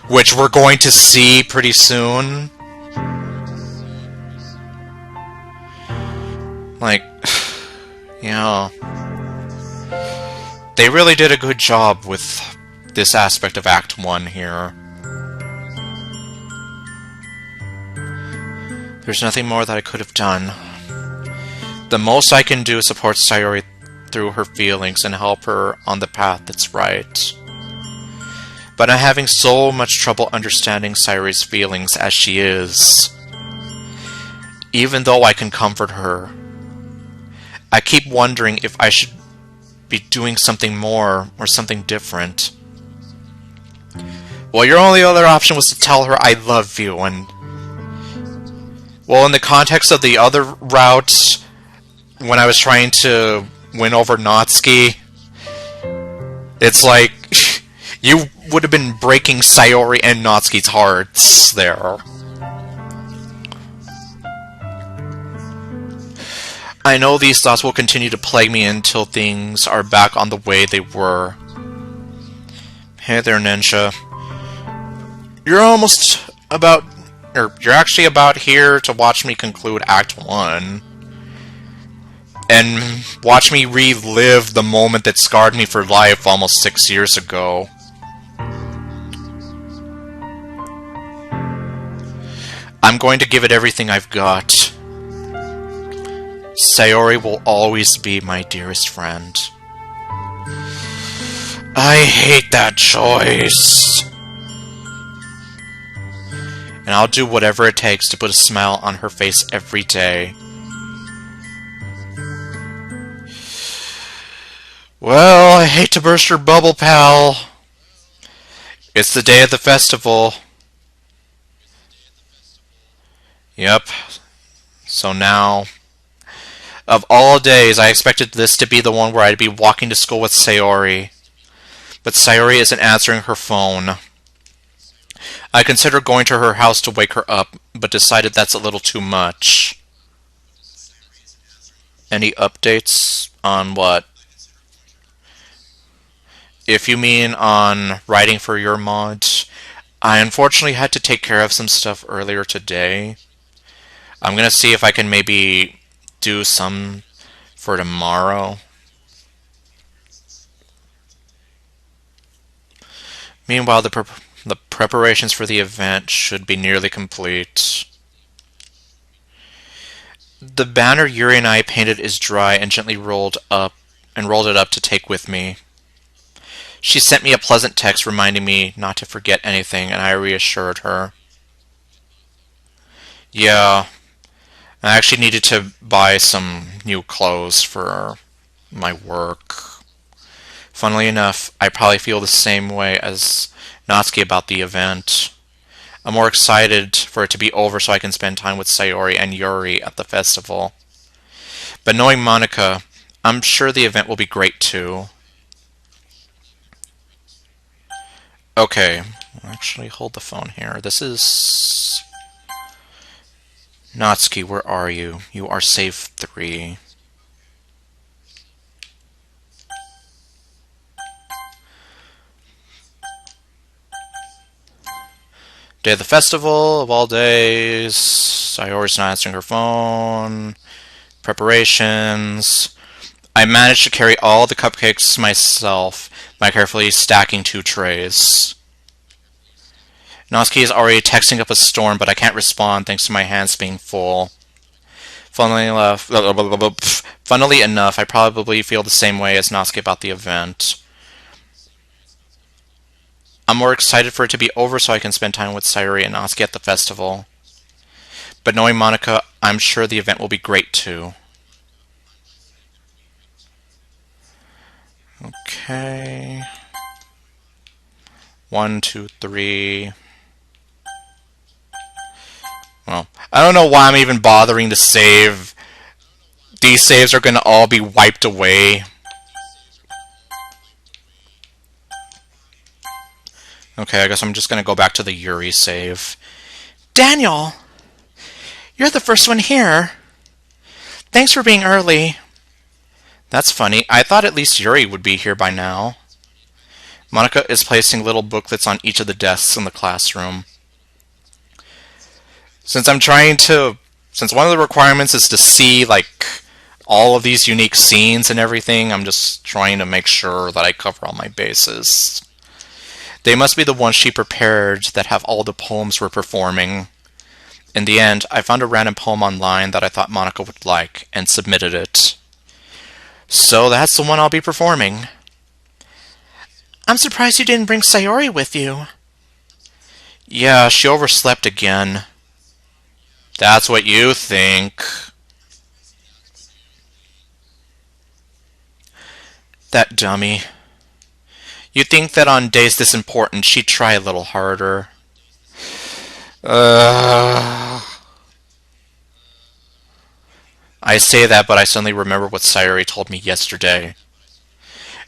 which we're going to see pretty soon. Like, yeah. They really did a good job with this aspect of Act 1 here. There's nothing more that I could have done. The most I can do is support Sayori through her feelings and help her on the path that's right. but I'm having so much trouble understanding Sayori's feelings as she is. Even though I can comfort her, I keep wondering if I should be doing something more or something different. Well, your only other option was to tell her I love you, and... Well, in the context of the other route, when I was trying to win over Natsuki, it's like, you would have been breaking Sayori and Natsuki's hearts there. I know these thoughts will continue to plague me until things are back on the way they were. Hey there, Ninja. You're actually about here to watch me conclude Act 1. And watch me relive the moment that scarred me for life almost 6 years ago. I'm going to give it everything I've got. Sayori will always be my dearest friend. I hate that choice. And I'll do whatever it takes to put a smile on her face every day. Well, I hate to burst your bubble, pal. It's the day of the festival. Yep. So now, of all days, I expected this to be the one where I'd be walking to school with Sayori. But Sayori isn't answering her phone. I considered going to her house to wake her up, but decided that's a little too much. Any updates on what? If you mean on writing for your mods, I unfortunately had to take care of some stuff earlier today. I'm gonna see if I can maybe do some for tomorrow. Meanwhile, the preparations for the event should be nearly complete. The banner Yuri and I painted is dry and gently rolled it up to take with me. She sent me a pleasant text reminding me not to forget anything, and I reassured her. Yeah, I actually needed to buy some new clothes for my work. Funnily enough, I probably feel the same way as Natsuki about the event. I'm more excited for it to be over so I can spend time with Sayori and Yuri at the festival. But knowing Monica, I'm sure the event will be great too. Okay, actually hold the phone here. This is... Natsuki, where are you? You are safe 3. Day of the festival, of all days. Sayori's not answering her phone. Preparations. I managed to carry all the cupcakes myself by carefully stacking 2 trays. Natsuki is already texting up a storm, but I can't respond thanks to my hands being full. Funnily enough, I probably feel the same way as Natsuki about the event. I'm more excited for it to be over so I can spend time with Sayori and Natsuki at the festival. But knowing Monica, I'm sure the event will be great too. Okay. 1, 2, 3. Well, I don't know why I'm even bothering to save. These saves are going to all be wiped away. Okay, I guess I'm just going to go back to the Yuri save. Daniel! You're the first one here. Thanks for being early. That's funny. I thought at least Yuri would be here by now. Monica is placing little booklets on each of the desks in the classroom. Since one of the requirements is to see, like, all of these unique scenes and everything, I'm just trying to make sure that I cover all my bases. They must be the ones she prepared that have all the poems we're performing. In the end, I found a random poem online that I thought Monica would like, and submitted it. So that's the one I'll be performing. I'm surprised you didn't bring Sayori with you. Yeah, she overslept again. That's what you think. That dummy. You'd think that on days this important, she'd try a little harder. I say that, but I suddenly remember what Sayori told me yesterday.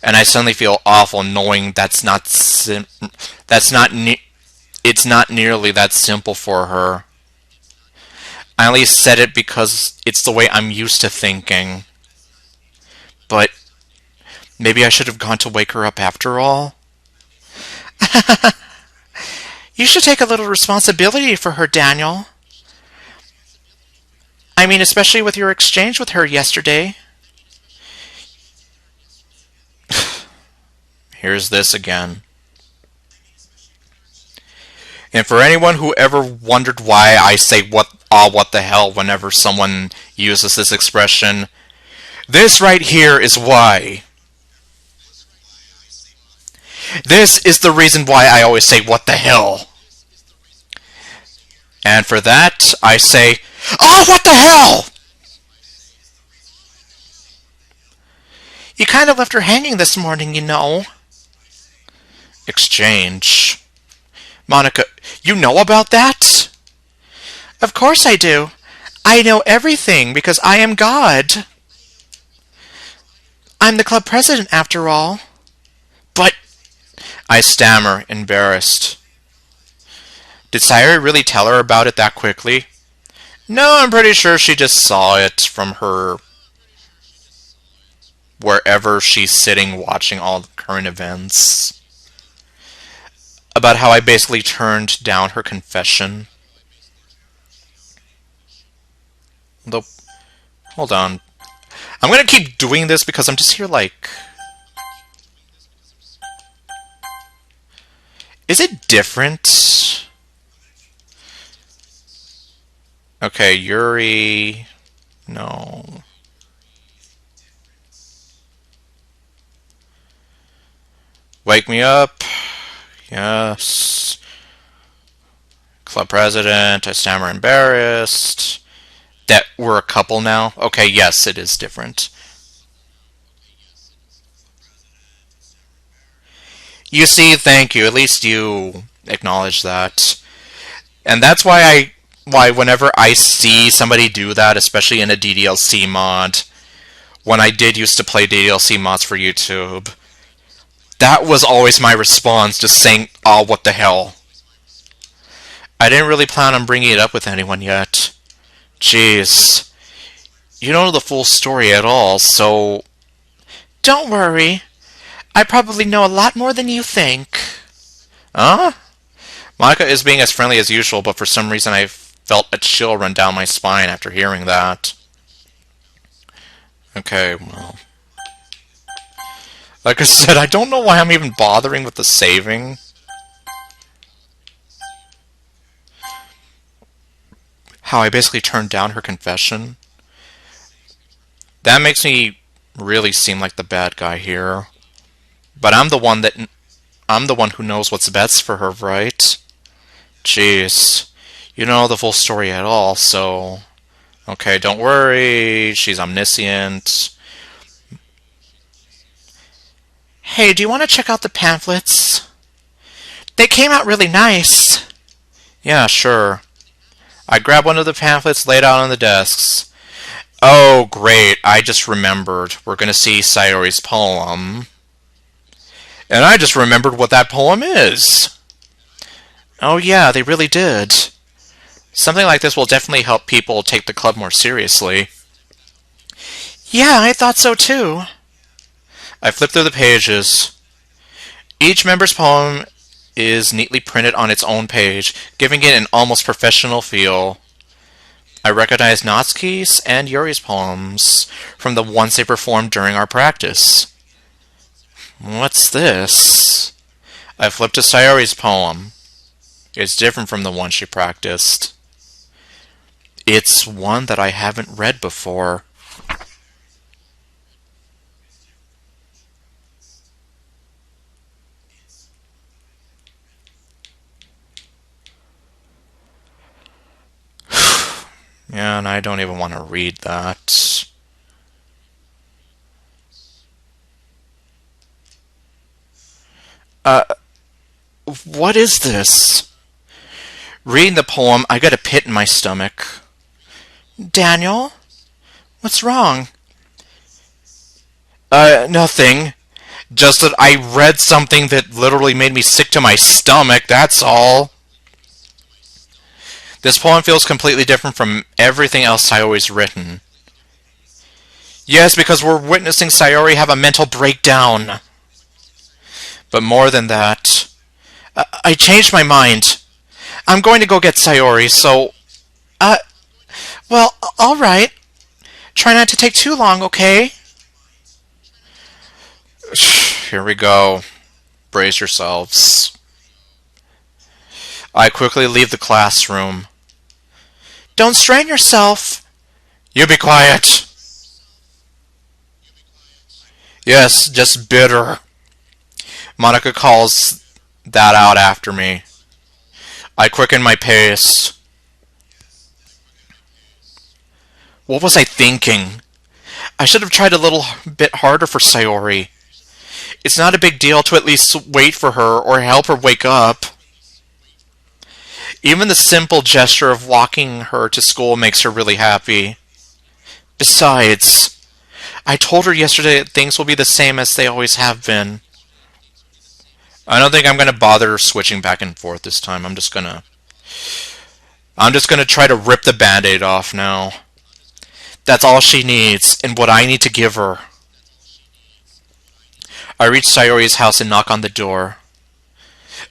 And I suddenly feel awful knowing it's not nearly that simple for her. I only said it because it's the way I'm used to thinking. But maybe I should have gone to wake her up after all. You should take a little responsibility for her, Daniel. I mean, especially with your exchange with her yesterday. Here's this again. And for anyone who ever wondered why I say what the hell whenever someone uses this expression, this right here is why. This is the reason why I always say what the hell. And for that, I say, oh, what the hell! You kind of left her hanging this morning, you know. Exchange. Monica, you know about that? Of course I do. I know everything because I am God. I'm the club president, after all. But... I stammer, embarrassed. Did Sayori really tell her about it that quickly? No, I'm pretty sure she just saw it from her... wherever she's sitting watching all the current events. About how I basically turned down her confession. Though, hold on. I'm gonna keep doing this because I'm just here like... Is it different? Okay, Yuri... No. Wake me up. Yes. Club president. I stammer, embarrassed. That we're a couple now? Okay, yes, it is different. You see, thank you. At least you acknowledge that. And that's why whenever I see somebody do that, especially in a DDLC mod, when I did used to play DDLC mods for YouTube, that was always my response, just saying, oh, what the hell. I didn't really plan on bringing it up with anyone yet. Jeez. You don't know the full story at all, so... Don't worry. I probably know a lot more than you think. Huh? Monica is being as friendly as usual, but for some reason I felt a chill run down my spine after hearing that. Okay, well... Like I said, I don't know why I'm even bothering with the saving. How I basically turned down her confession. That makes me really seem like the bad guy here. But I'm the one who knows what's best for her, right? Jeez. You don't know the full story at all, so... Okay, don't worry. She's omniscient. Hey, do you want to check out the pamphlets? They came out really nice. Yeah, sure. I grabbed one of the pamphlets laid out on the desks. Oh, great. I just remembered. We're going to see Sayori's poem. And I just remembered what that poem is. Oh yeah, they really did. Something like this will definitely help people take the club more seriously. Yeah, I thought so too. I flipped through the pages. Each member's poem is neatly printed on its own page, giving it an almost professional feel. I recognized Natsuki's and Yuri's poems from the ones they performed during our practice. What's this? I flipped to Sayori's poem. It's different from the one she practiced. It's one that I haven't read before. Yeah, and I don't even want to read that. What is this? Reading the poem, I got a pit in my stomach. Daniel? What's wrong? Nothing. Just that I read something that literally made me sick to my stomach, that's all. This poem feels completely different from everything else Sayori's written. Yes, because we're witnessing Sayori have a mental breakdown. But more than that, I changed my mind. I'm going to go get Sayori, so... Well, alright. Try not to take too long, okay? Here we go. Brace yourselves. I quickly leave the classroom. Don't strain yourself. You be quiet. Yes, just bitter. Monica calls that out after me. I quicken my pace. What was I thinking? I should have tried a little bit harder for Sayori. It's not a big deal to at least wait for her or help her wake up. Even the simple gesture of walking her to school makes her really happy. Besides, I told her yesterday that things will be the same as they always have been. I don't think I'm going to bother switching back and forth this time. I'm just going to try to rip the Band-Aid off now. That's all she needs, and what I need to give her. I reach Sayori's house and knock on the door.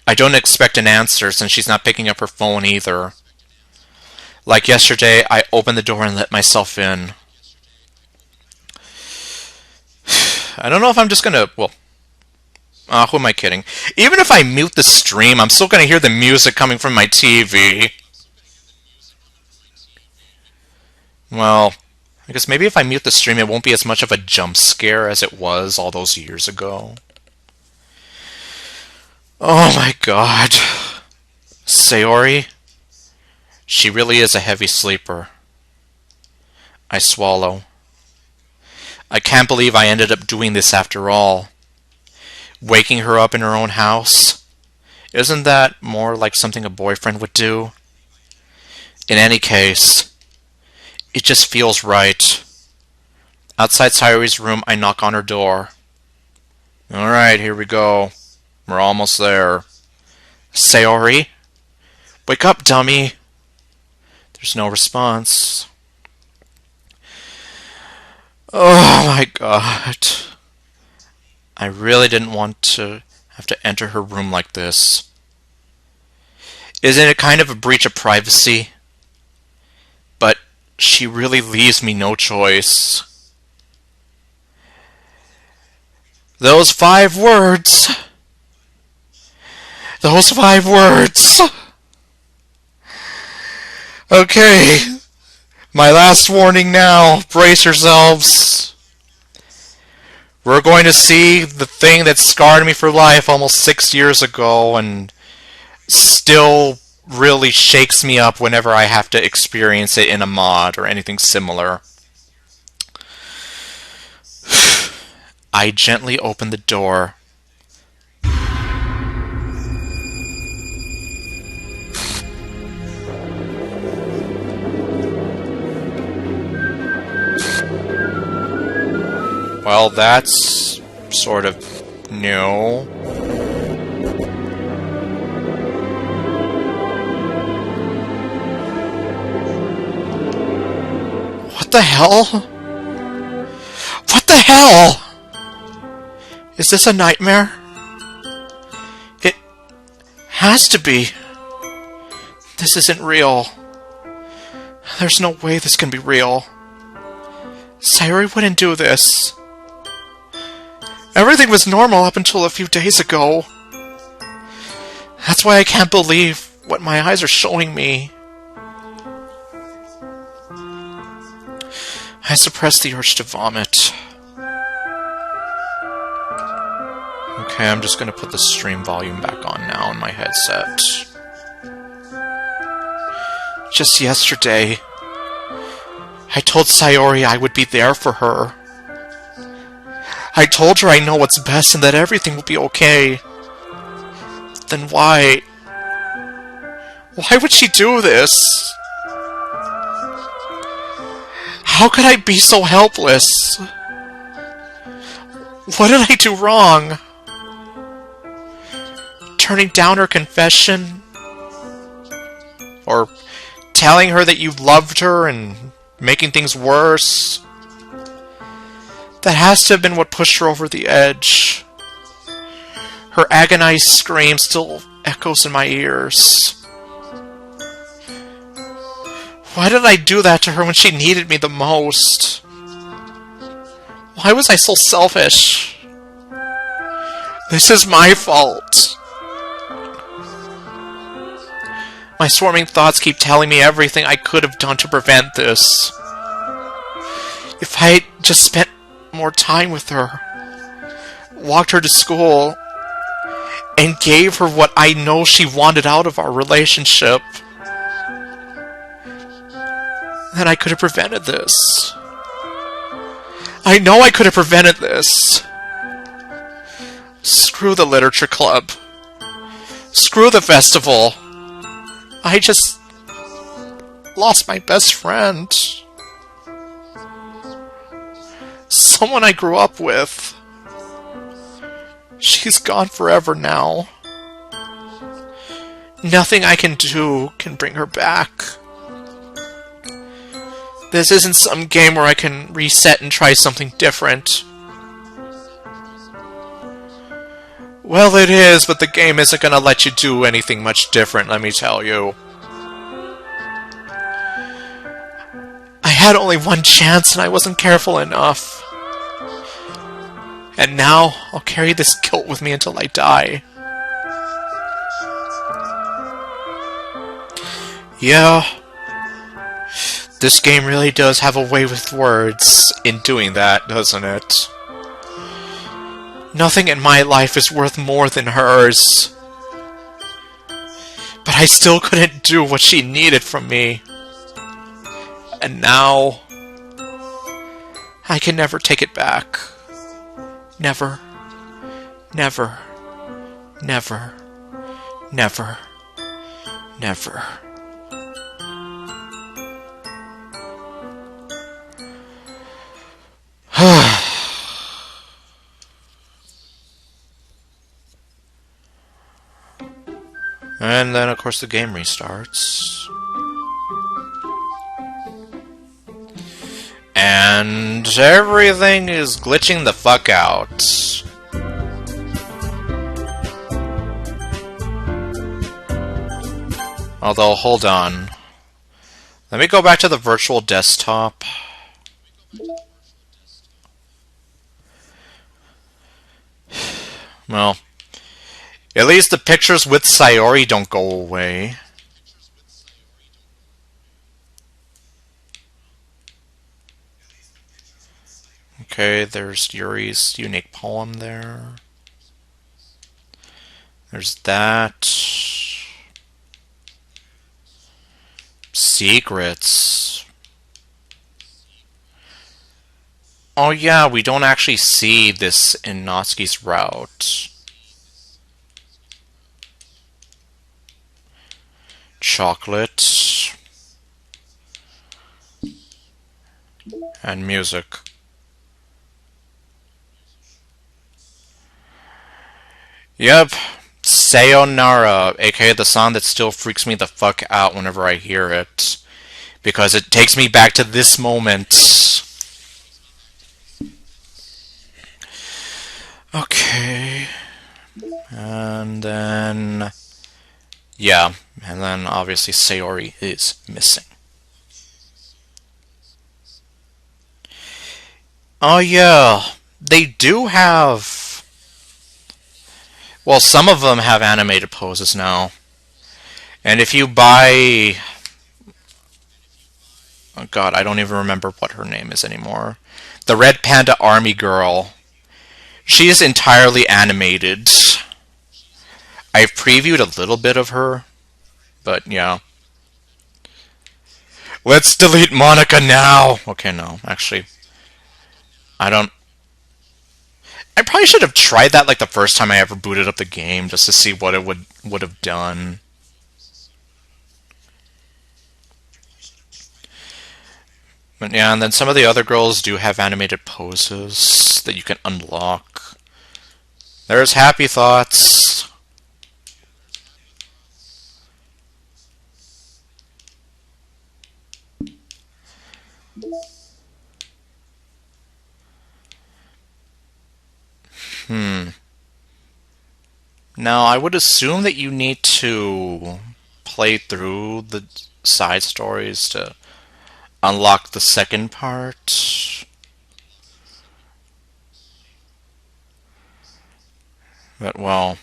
I don't expect an answer since she's not picking up her phone either. Like yesterday, I open the door and let myself in. I don't know if I'm just gonna, well, who am I kidding? Even if I mute the stream, I'm still gonna hear the music coming from my TV. Well, I guess maybe if I mute the stream, it won't be as much of a jump scare as it was all those years ago. Oh my god. Sayori? She really is a heavy sleeper. I swallow. I can't believe I ended up doing this after all. Waking her up in her own house. Isn't that more like something a boyfriend would do? In any case, it just feels right. Outside Sayori's room, I knock on her door. Alright, here we go. We're almost there. Sayori? Wake up, dummy! There's no response. Oh my god. I really didn't want to have to enter her room like this. Isn't it kind of a breach of privacy? But she really leaves me no choice. Those 5 words. Those 5 words. Okay. My last warning now. Brace yourselves. We're going to see the thing that scarred me for life almost 6 years ago and still really shakes me up whenever I have to experience it in a mod or anything similar. I gently open the door. Well, that's sort of new. What the hell? What the hell? Is this a nightmare? It has to be. This isn't real. There's no way this can be real. Sayori wouldn't do this. Everything was normal up until a few days ago. That's why I can't believe what my eyes are showing me. I suppress the urge to vomit. Okay, I'm just gonna put the stream volume back on now on my headset. Just yesterday, I told Sayori I would be there for her. I told her I know what's best and that everything will be okay. Then why? Why would she do this? How could I be so helpless? What did I do wrong? Turning down her confession? Or telling her that you loved her and making things worse? That has to have been what pushed her over the edge. Her agonized scream still echoes in my ears. Why did I do that to her when she needed me the most? Why was I so selfish? This is my fault. My swarming thoughts keep telling me everything I could have done to prevent this. If I had just spent more time with her, walked her to school, and gave her what I know she wanted out of our relationship, then I could have prevented this. I know I could have prevented this. Screw the literature club. Screw the festival. I just lost my best friend. Someone I grew up with. She's gone forever now. Nothing I can do can bring her back. This isn't some game where I can reset and try something different. Well, it is, but the game isn't gonna let you do anything much different, let me tell you. I had only one chance and I wasn't careful enough. And now, I'll carry this guilt with me until I die. Yeah. This game really does have a way with words in doing that, doesn't it? Nothing in my life is worth more than hers. But I still couldn't do what she needed from me. And now, I can never take it back. Never. Never. Never. Never. Never. And then, of course, the game restarts. And everything is glitching the fuck out. Although, hold on. Let me go back to the virtual desktop. Well, at least the pictures with Sayori don't go away. Okay, there's Yuri's unique poem there. There's that. Secrets. Oh yeah, we don't actually see this in Natsuki's route. Chocolate. And music. Yep. Sayonara, aka the song that still freaks me the fuck out whenever I hear it. Because it takes me back to this moment. Okay. And then... yeah. And then obviously Sayori is missing. Oh yeah. They do have... well, some of them have animated poses now. And if you buy... oh god, I don't even remember what her name is anymore. The Red Panda Army Girl. She is entirely animated. I've previewed a little bit of her. But, yeah. Let's delete Monica now! Okay, no, actually. I probably should have tried that like the first time I ever booted up the game, just to see what it would have done. But yeah, and then some of the other girls do have animated poses that you can unlock. There's Happy Thoughts. Now, I would assume that you need to play through the side stories to unlock the second part. But, well,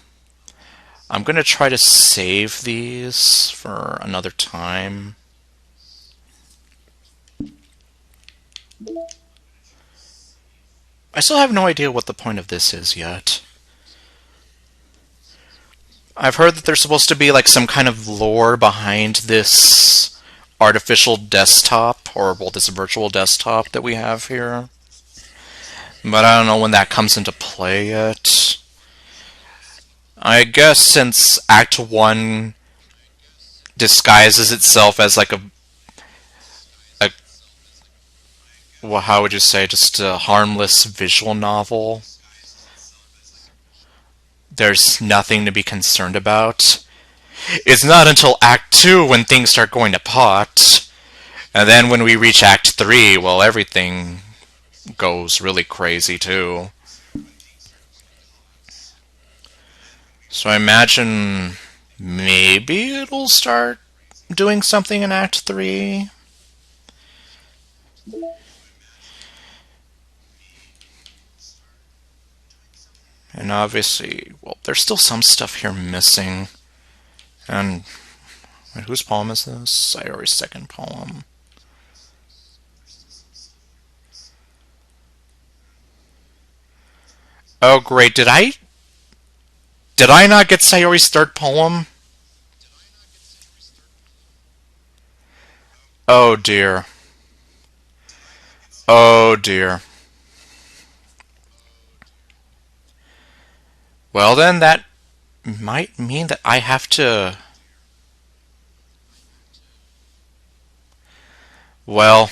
I'm going to try to save these for another time. I still have no idea what the point of this is yet. I've heard that there's supposed to be like some kind of lore behind this artificial desktop, or well, this virtual desktop that we have here. But I don't know when that comes into play yet. I guess since Act 1 disguises itself as like a well, how would you say, just a harmless visual novel, there's nothing to be concerned about. It's not until Act 2 when things start going to pot. And then when we reach Act 3, well, everything goes really crazy too. So I imagine maybe it'll start doing something in Act 3. And obviously, well, there's still some stuff here missing. And wait, whose poem is this? Sayori's second poem. Oh great, did I not get Sayori's third poem? Oh dear. Oh dear. Well then, that might mean that I have to... Well...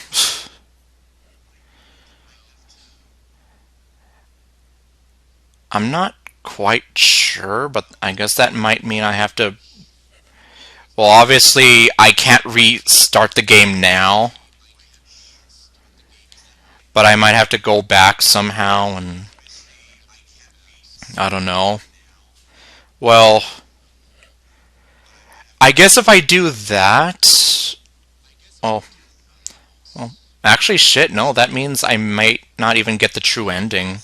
I'm not quite sure, but I guess that might mean I have to... Well, obviously, I can't restart the game now. But I might have to go back somehow and... I don't know. Well... I guess if I do that... Oh... Well, actually, shit, no, that means I might not even get the true ending.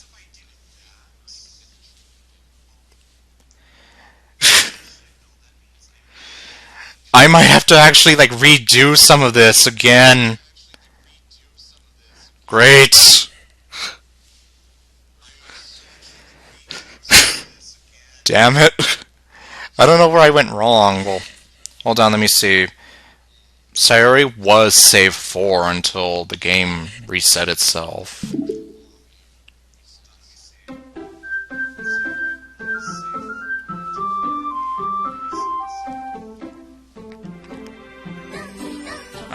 I might have to actually, like, redo some of this again. Great. Damn it. I don't know where I went wrong. Well, hold on, let me see. Sayori was save 4 until the game reset itself.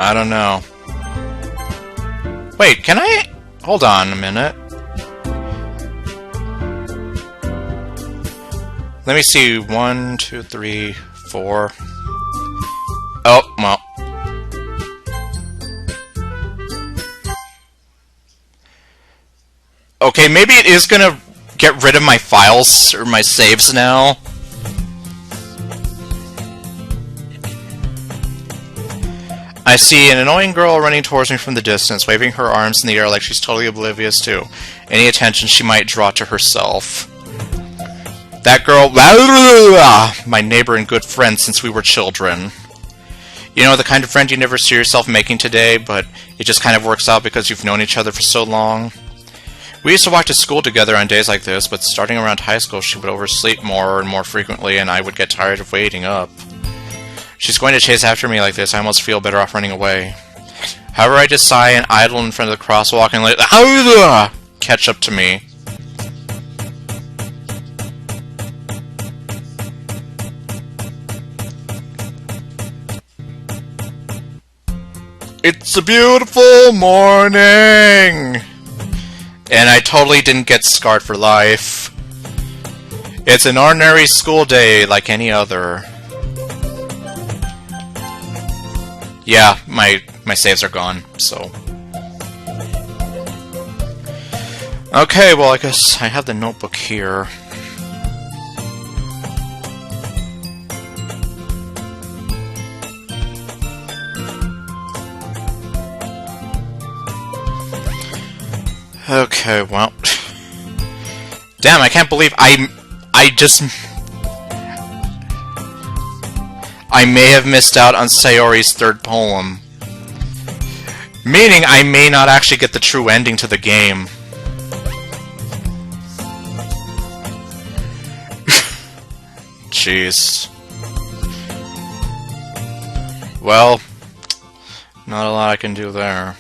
I don't know. Wait, can I... Hold on a minute. Let me see. 1, 2, 3, 4. Oh, well. Okay, maybe it is gonna get rid of my files or my saves now. I see an annoying girl running towards me from the distance, waving her arms in the air like she's totally oblivious to any attention she might draw to herself. That girl, my neighbor and good friend since we were children. You know, the kind of friend you never see yourself making today, but it just kind of works out because you've known each other for so long. We used to walk to school together on days like this, but starting around high school she would oversleep more and more frequently, and I would get tired of waiting up. She's going to chase after me like this, I almost feel better off running away. However, I just sigh and idle in front of the crosswalk and let catch up to me. It's a beautiful morning! And I totally didn't get scarred for life. It's an ordinary school day like any other. Yeah, my saves are gone, so... Okay, well, I guess I have the notebook here. Okay, well... Damn, I can't believe I may have missed out on Sayori's third poem. Meaning I may not actually get the true ending to the game. Jeez. Well, not a lot I can do there.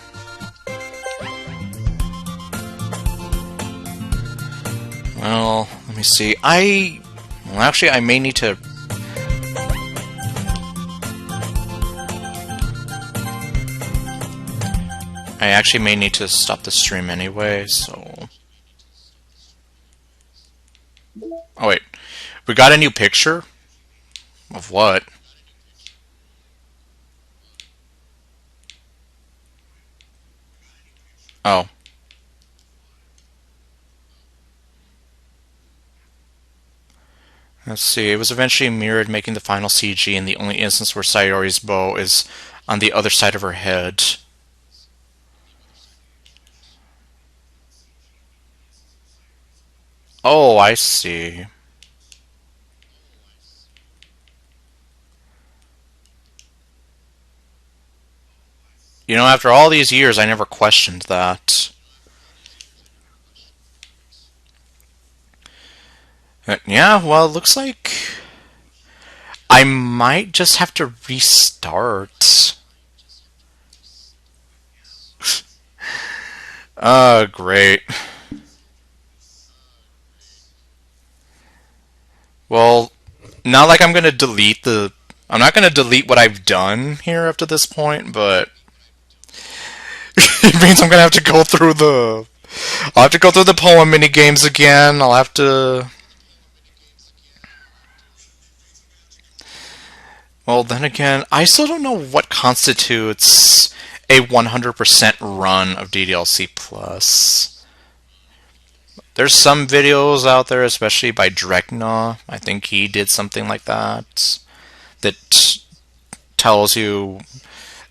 Well, let me see. Well, actually, I may need to... I actually may need to stop the stream anyway, so... Oh, wait. We got a new picture? Of what? Oh. Let's see. It was eventually mirrored, making the final CG in the only instance where Sayori's bow is on the other side of her head. Oh, I see. You know, after all these years, I never questioned that. Yeah, well, it looks like I might just have to restart. Great. Well, not like I'm gonna delete the... I'm not gonna delete what I've done here up to this point, but... it means I'm gonna have to go through the... I'll have to go through the poem mini games again. I'll have to... Well, then again, I still don't know what constitutes a 100% run of DDLC Plus. There's some videos out there, especially by Dregna. I think he did something like that. That tells you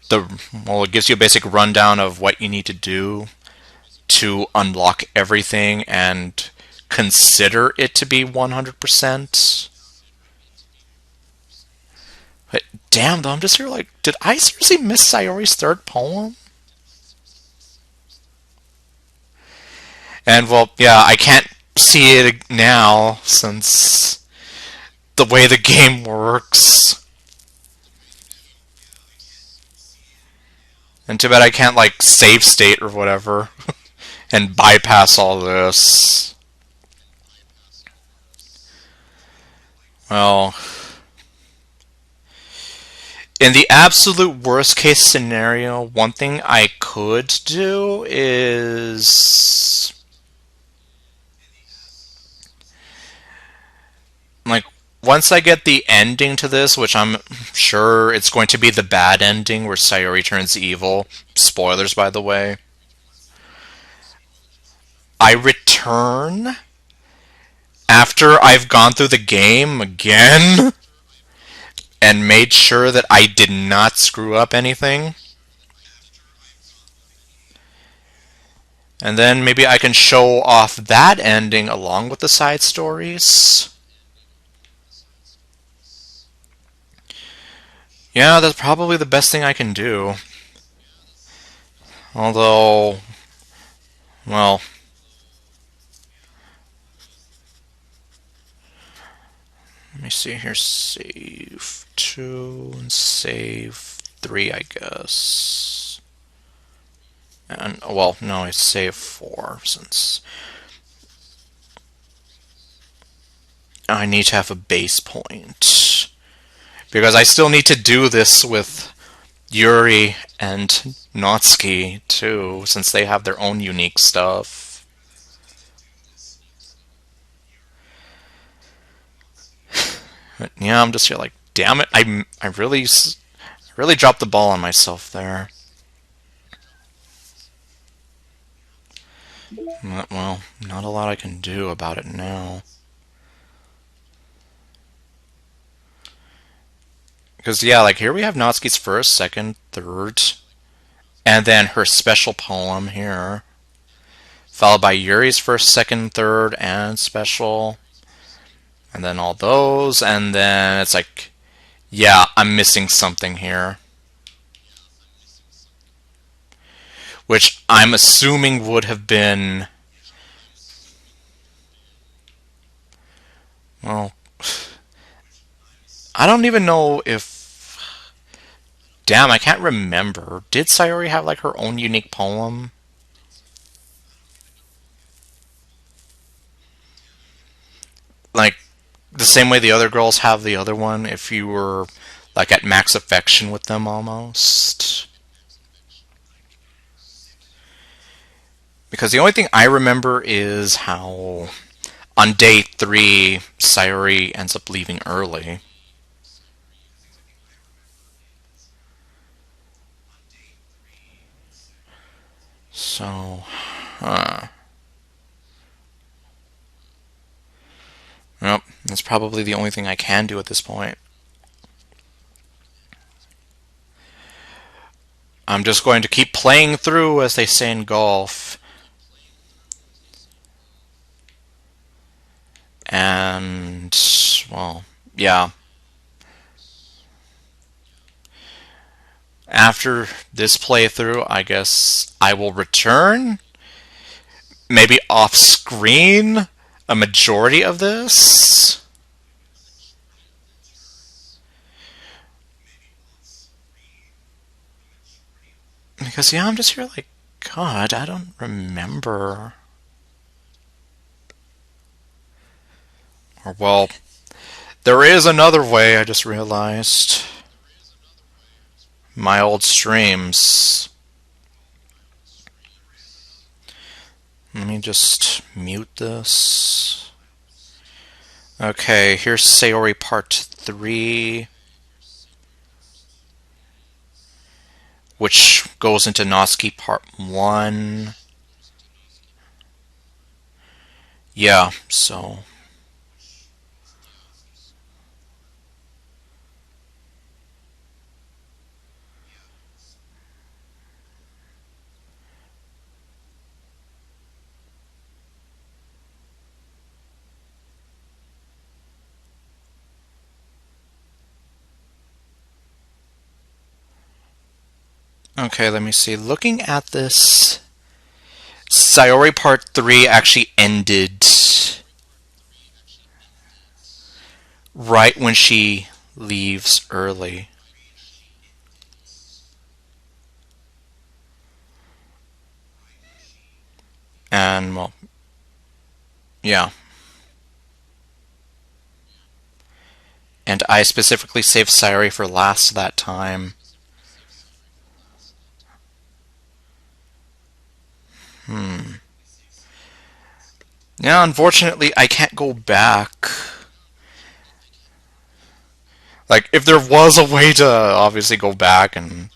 it gives you a basic rundown of what you need to do to unlock everything and consider it to be 100%. But damn, though, I'm just here like, did I seriously miss Sayori's third poem? And, well, yeah, I can't see it now, since the way the game works. And too bad I can't, like, save state or whatever, and bypass all this. Well... in the absolute worst case scenario, one thing I could do is... like, once I get the ending to this, which I'm sure it's going to be the bad ending where Sayori turns evil. Spoilers, by the way. I return after I've gone through the game again and made sure that I did not screw up anything. And then maybe I can show off that ending along with the side stories. Yeah, that's probably the best thing I can do. Although, well... let me see here, save 2 and save 3, I guess. And, well, no, I save 4 since I need to have a base point. Because I still need to do this with Yuri and Natsuki too, since they have their own unique stuff. But yeah, I'm just here like, damn it, I really dropped the ball on myself there. Well, not a lot I can do about it now. Because, yeah, like here we have Natsuki's first, second, third, and then her special poem here. Followed by Yuri's first, second, third, and special. And then all those, and then it's like, yeah, I'm missing something here. Which I'm assuming would have been... Well, I don't even know if... Damn, I can't remember. Did Sayori have like her own unique poem? Like, the same way the other girls have the other one, if you were like at max affection with them almost. Because the only thing I remember is how on day 3, Sayori ends up leaving early. So, Nope, that's probably the only thing I can do at this point. I'm just going to keep playing through, as they say in golf. And, well, yeah. After this playthrough, I guess I will return, maybe off screen, a majority of this. Because, yeah, I'm just here like, God, I don't remember. Or, well, there is another way, I just realized. My old streams. Let me just mute this. Okay, here's Sayori Part 3, which goes into Natsuki Part 1. Yeah, so... Okay, let me see. Looking at this, Sayori Part 3 actually ended right when she leaves early. And, well, yeah. And I specifically saved Sayori for last that time. Yeah, unfortunately, I can't go back. Like, if there was a way to obviously go back, and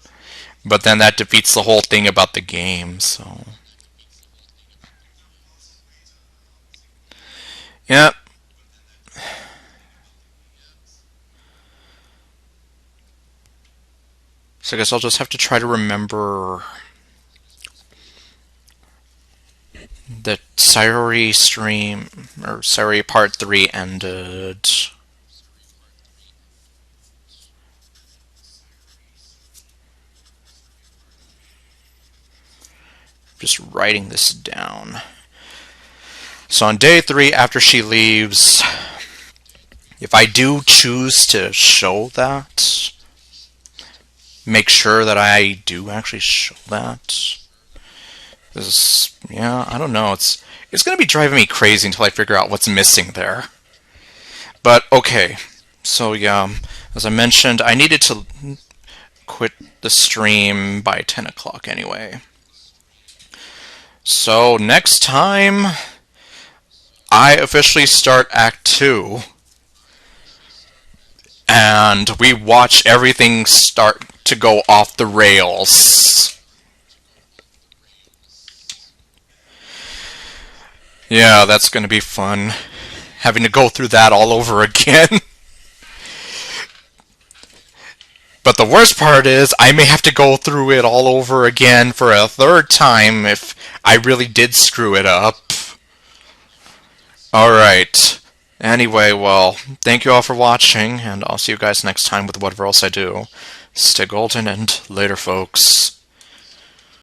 but then that defeats the whole thing about the game, so... Yep. So I guess I'll just have to try to remember the Sayori stream, or Sayori Part 3 ended. Just writing this down. So on day 3, after she leaves, if I do choose to show that, make sure that I do actually show that. Yeah, I don't know. It's gonna be driving me crazy until I figure out what's missing there. But okay, so yeah, as I mentioned, I needed to quit the stream by 10 o'clock anyway. So next time, I officially start Act 2, and we watch everything start to go off the rails. Yeah, that's gonna be fun. Having to go through that all over again. But the worst part is, I may have to go through it all over again for a third time if I really did screw it up. Alright. Anyway, well, thank you all for watching, and I'll see you guys next time with whatever else I do. Stay golden, and later, folks.